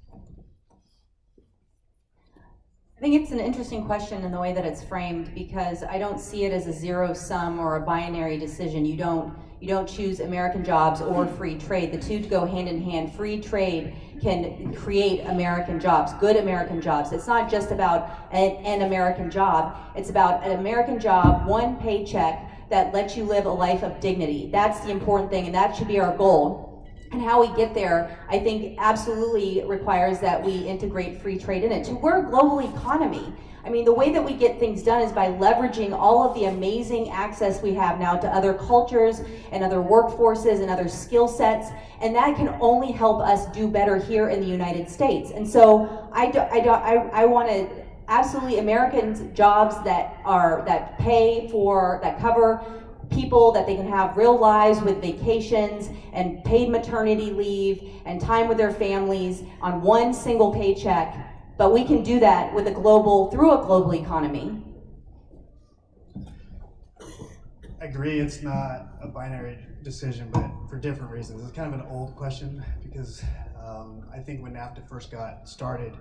I think it's an interesting question in the way that it's framed, because I don't see it as a zero sum or a binary decision. You don't choose American jobs or free trade. The two go hand in hand. Free trade can create American jobs, good American jobs. It's not just about an American job. It's about an American job, one paycheck that lets you live a life of dignity. That's the important thing, and that should be our goal. And how we get there, I think, absolutely requires that we integrate free trade in it. We're a global economy. I mean, the way that we get things done is by leveraging all of the amazing access we have now to other cultures and other workforces and other skill sets, and that can only help us do better here in the United States. And so I want to absolutely American jobs that cover people, that they can have real lives with vacations and paid maternity leave and time with their families on one single paycheck. But we can do that with through a global economy. I agree, it's not a binary decision, but for different reasons. It's kind of an old question because I think when NAFTA first got started,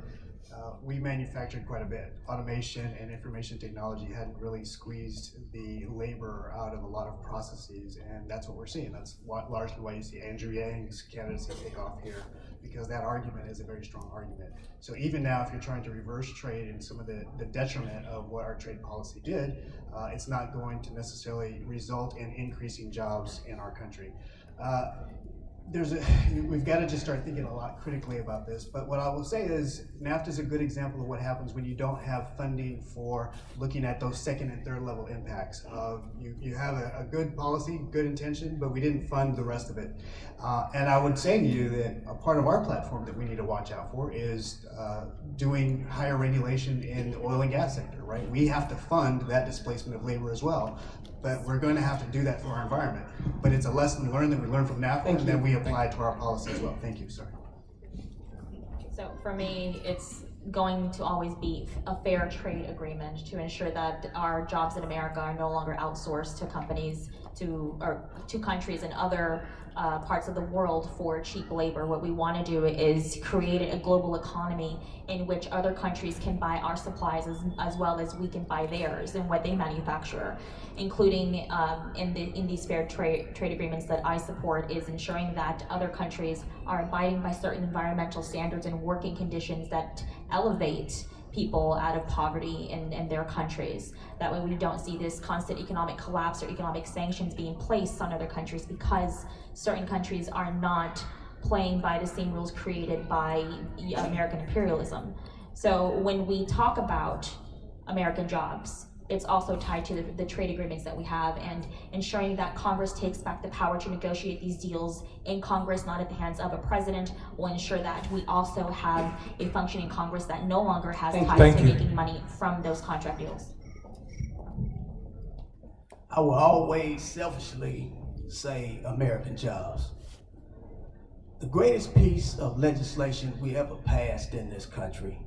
we manufactured quite a bit. Automation and information technology hadn't really squeezed the labor out of a lot of processes, and that's what we're seeing. That's largely why you see Andrew Yang's candidacy take off here, because that argument is a very strong argument. So even now, if you're trying to reverse trade and some of the detriment of what our trade policy did, it's not going to necessarily result in increasing jobs in our country. We've got to just start thinking a lot critically about this, but what I will say is NAFTA is a good example of what happens when you don't have funding for looking at those second and third level impacts. You have a good policy, good intention, but we didn't fund the rest of it. And I would say to you that a part of our platform that we need to watch out for is doing higher regulation in the oil and gas sector, right? We have to fund that displacement of labor as well. But we're going to have to do that for our environment. But it's a lesson learned that we learned from NAFTA and then we apply to our policy as well. Thank you, sir. So for me, it's going to always be a fair trade agreement to ensure that our jobs in America are no longer outsourced to companies, to countries and other parts of the world for cheap labor. What we want to do is create a global economy in which other countries can buy our supplies as well as we can buy theirs and what they manufacture, including in these fair trade agreements that I support, is ensuring that other countries are abiding by certain environmental standards and working conditions that elevate people out of poverty in their countries. That way we don't see this constant economic collapse or economic sanctions being placed on other countries because certain countries are not playing by the same rules created by American imperialism. So when we talk about American jobs, it's also tied to the trade agreements that we have, and ensuring that Congress takes back the power to negotiate these deals in Congress, not at the hands of a president, will ensure that we also have a functioning Congress that no longer has ties to making money from those contract deals. I will always selfishly say American jobs. The greatest piece of legislation we ever passed in this country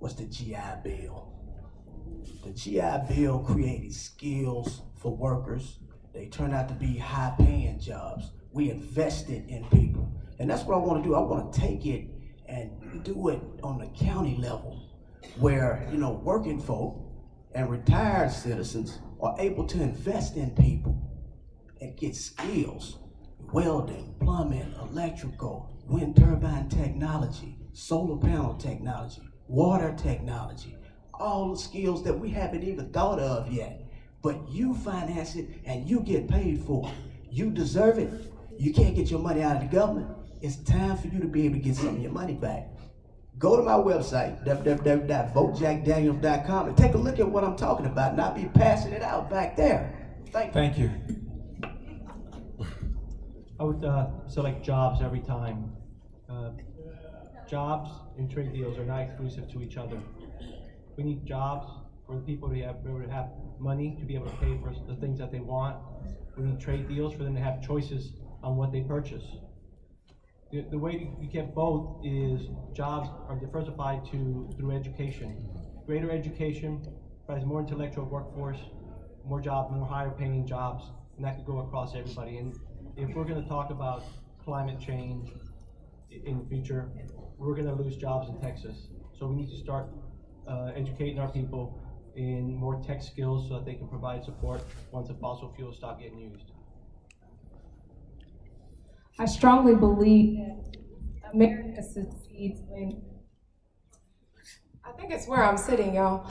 was the GI Bill. The GI Bill created skills for workers. They turned out to be high-paying jobs. We invested in people. And that's what I want to do. I want to take it and do it on the county level where, working folk and retired citizens are able to invest in people and get skills. Welding, plumbing, electrical, wind turbine technology, solar panel technology, water technology, all the skills that we haven't even thought of yet. But you finance it and you get paid for it. You deserve it. You can't get your money out of the government. It's time for you to be able to get some of your money back. Go to my website, www.votejackdaniels.com, and take a look at what I'm talking about, and I'll be passing it out back there. Thank you. Thank you. I would select jobs every time. Jobs and trade deals are not exclusive to each other. We need jobs for the people to have money to be able to pay for the things that they want. We need trade deals for them to have choices on what they purchase. The way you get both is jobs are diversified through education. Greater education provides more intellectual workforce, more jobs, more higher paying jobs, and that could go across everybody. And if we're going to talk about climate change in the future, we're going to lose jobs in Texas. So we need to start educating our people in more tech skills so that they can provide support once the fossil fuels stop getting used. I strongly believe that America succeeds when, I think it's where I'm sitting, y'all.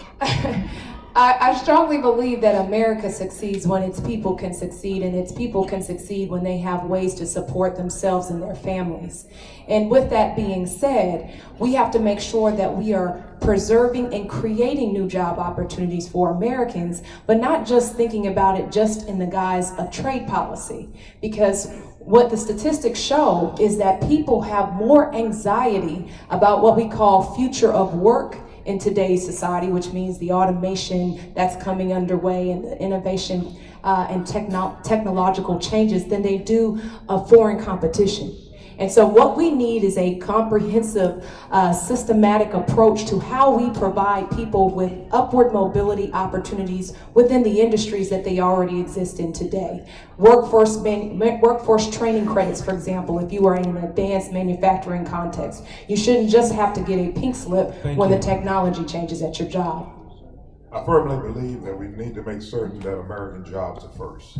I strongly believe that America succeeds when its people can succeed, and its people can succeed when they have ways to support themselves and their families. And with that being said, we have to make sure that we are preserving and creating new job opportunities for Americans, but not just thinking about it just in the guise of trade policy. Because what the statistics show is that people have more anxiety about what we call future of work in today's society, which means the automation that's coming underway and the innovation and technological changes, than they do of foreign competition. And so what we need is a comprehensive, systematic approach to how we provide people with upward mobility opportunities within the industries that they already exist in today. Workforce training credits, for example, if you are in an advanced manufacturing context. You shouldn't just have to get a pink slip when the technology changes at your job. I firmly believe that we need to make certain that American jobs are first.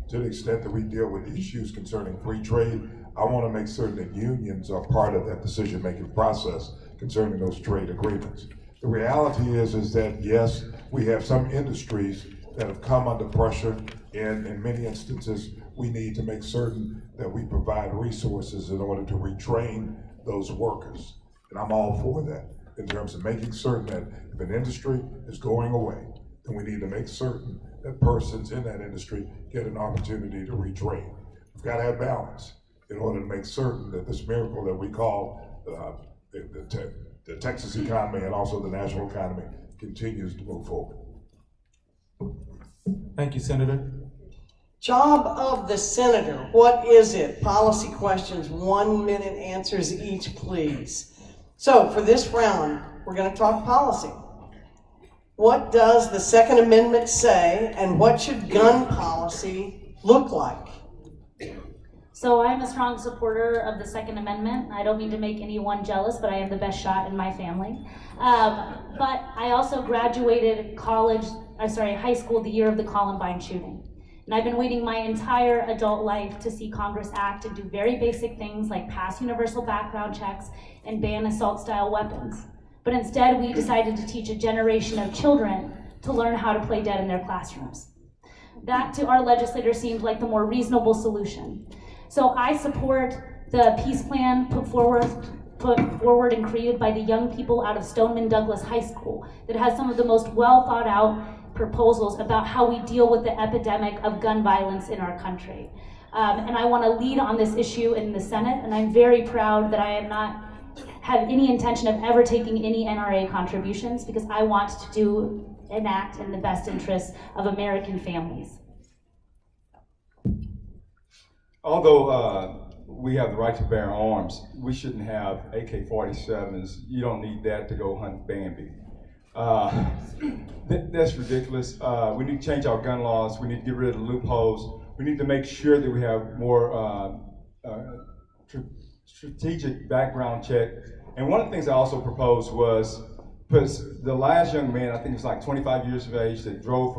To the extent that we deal with issues concerning free trade, I want to make certain that unions are part of that decision-making process concerning those trade agreements. The reality is that yes, we have some industries that have come under pressure, and in many instances, we need to make certain that we provide resources in order to retrain those workers. And I'm all for that in terms of making certain that if an industry is going away, then we need to make certain that persons in that industry get an opportunity to retrain. We've got to have balance in order to make certain that this miracle that we call the Texas economy and also the national economy continues to move forward. Thank you, Senator. Job of the senator, what is it? Policy questions, 1 minute answers each, please. So for this round, we're going to talk policy. What does the Second Amendment say, and what should gun policy look like? So I'm a strong supporter of the Second Amendment. I don't mean to make anyone jealous, but I am the best shot in my family. But I also graduated high school the year of the Columbine shooting. And I've been waiting my entire adult life to see Congress act and do very basic things like pass universal background checks and ban assault-style weapons. But instead, we decided to teach a generation of children to learn how to play dead in their classrooms. That, to our legislators, seemed like the more reasonable solution. So I support the peace plan put forward and created by the young people out of Stoneman Douglas High School that has some of the most well thought out proposals about how we deal with the epidemic of gun violence in our country. And I want to lead on this issue in the Senate, and I'm very proud that I am not have any intention of ever taking any NRA contributions, because I want to enact in the best interests of American families. Although we have the right to bear arms, we shouldn't have AK-47s. You don't need that to go hunt Bambi. That's ridiculous. We need to change our gun laws. We need to get rid of the loopholes. We need to make sure that we have more strategic background check. And one of the things I also proposed was, because the last young man, I think he was like 25 years of age, that drove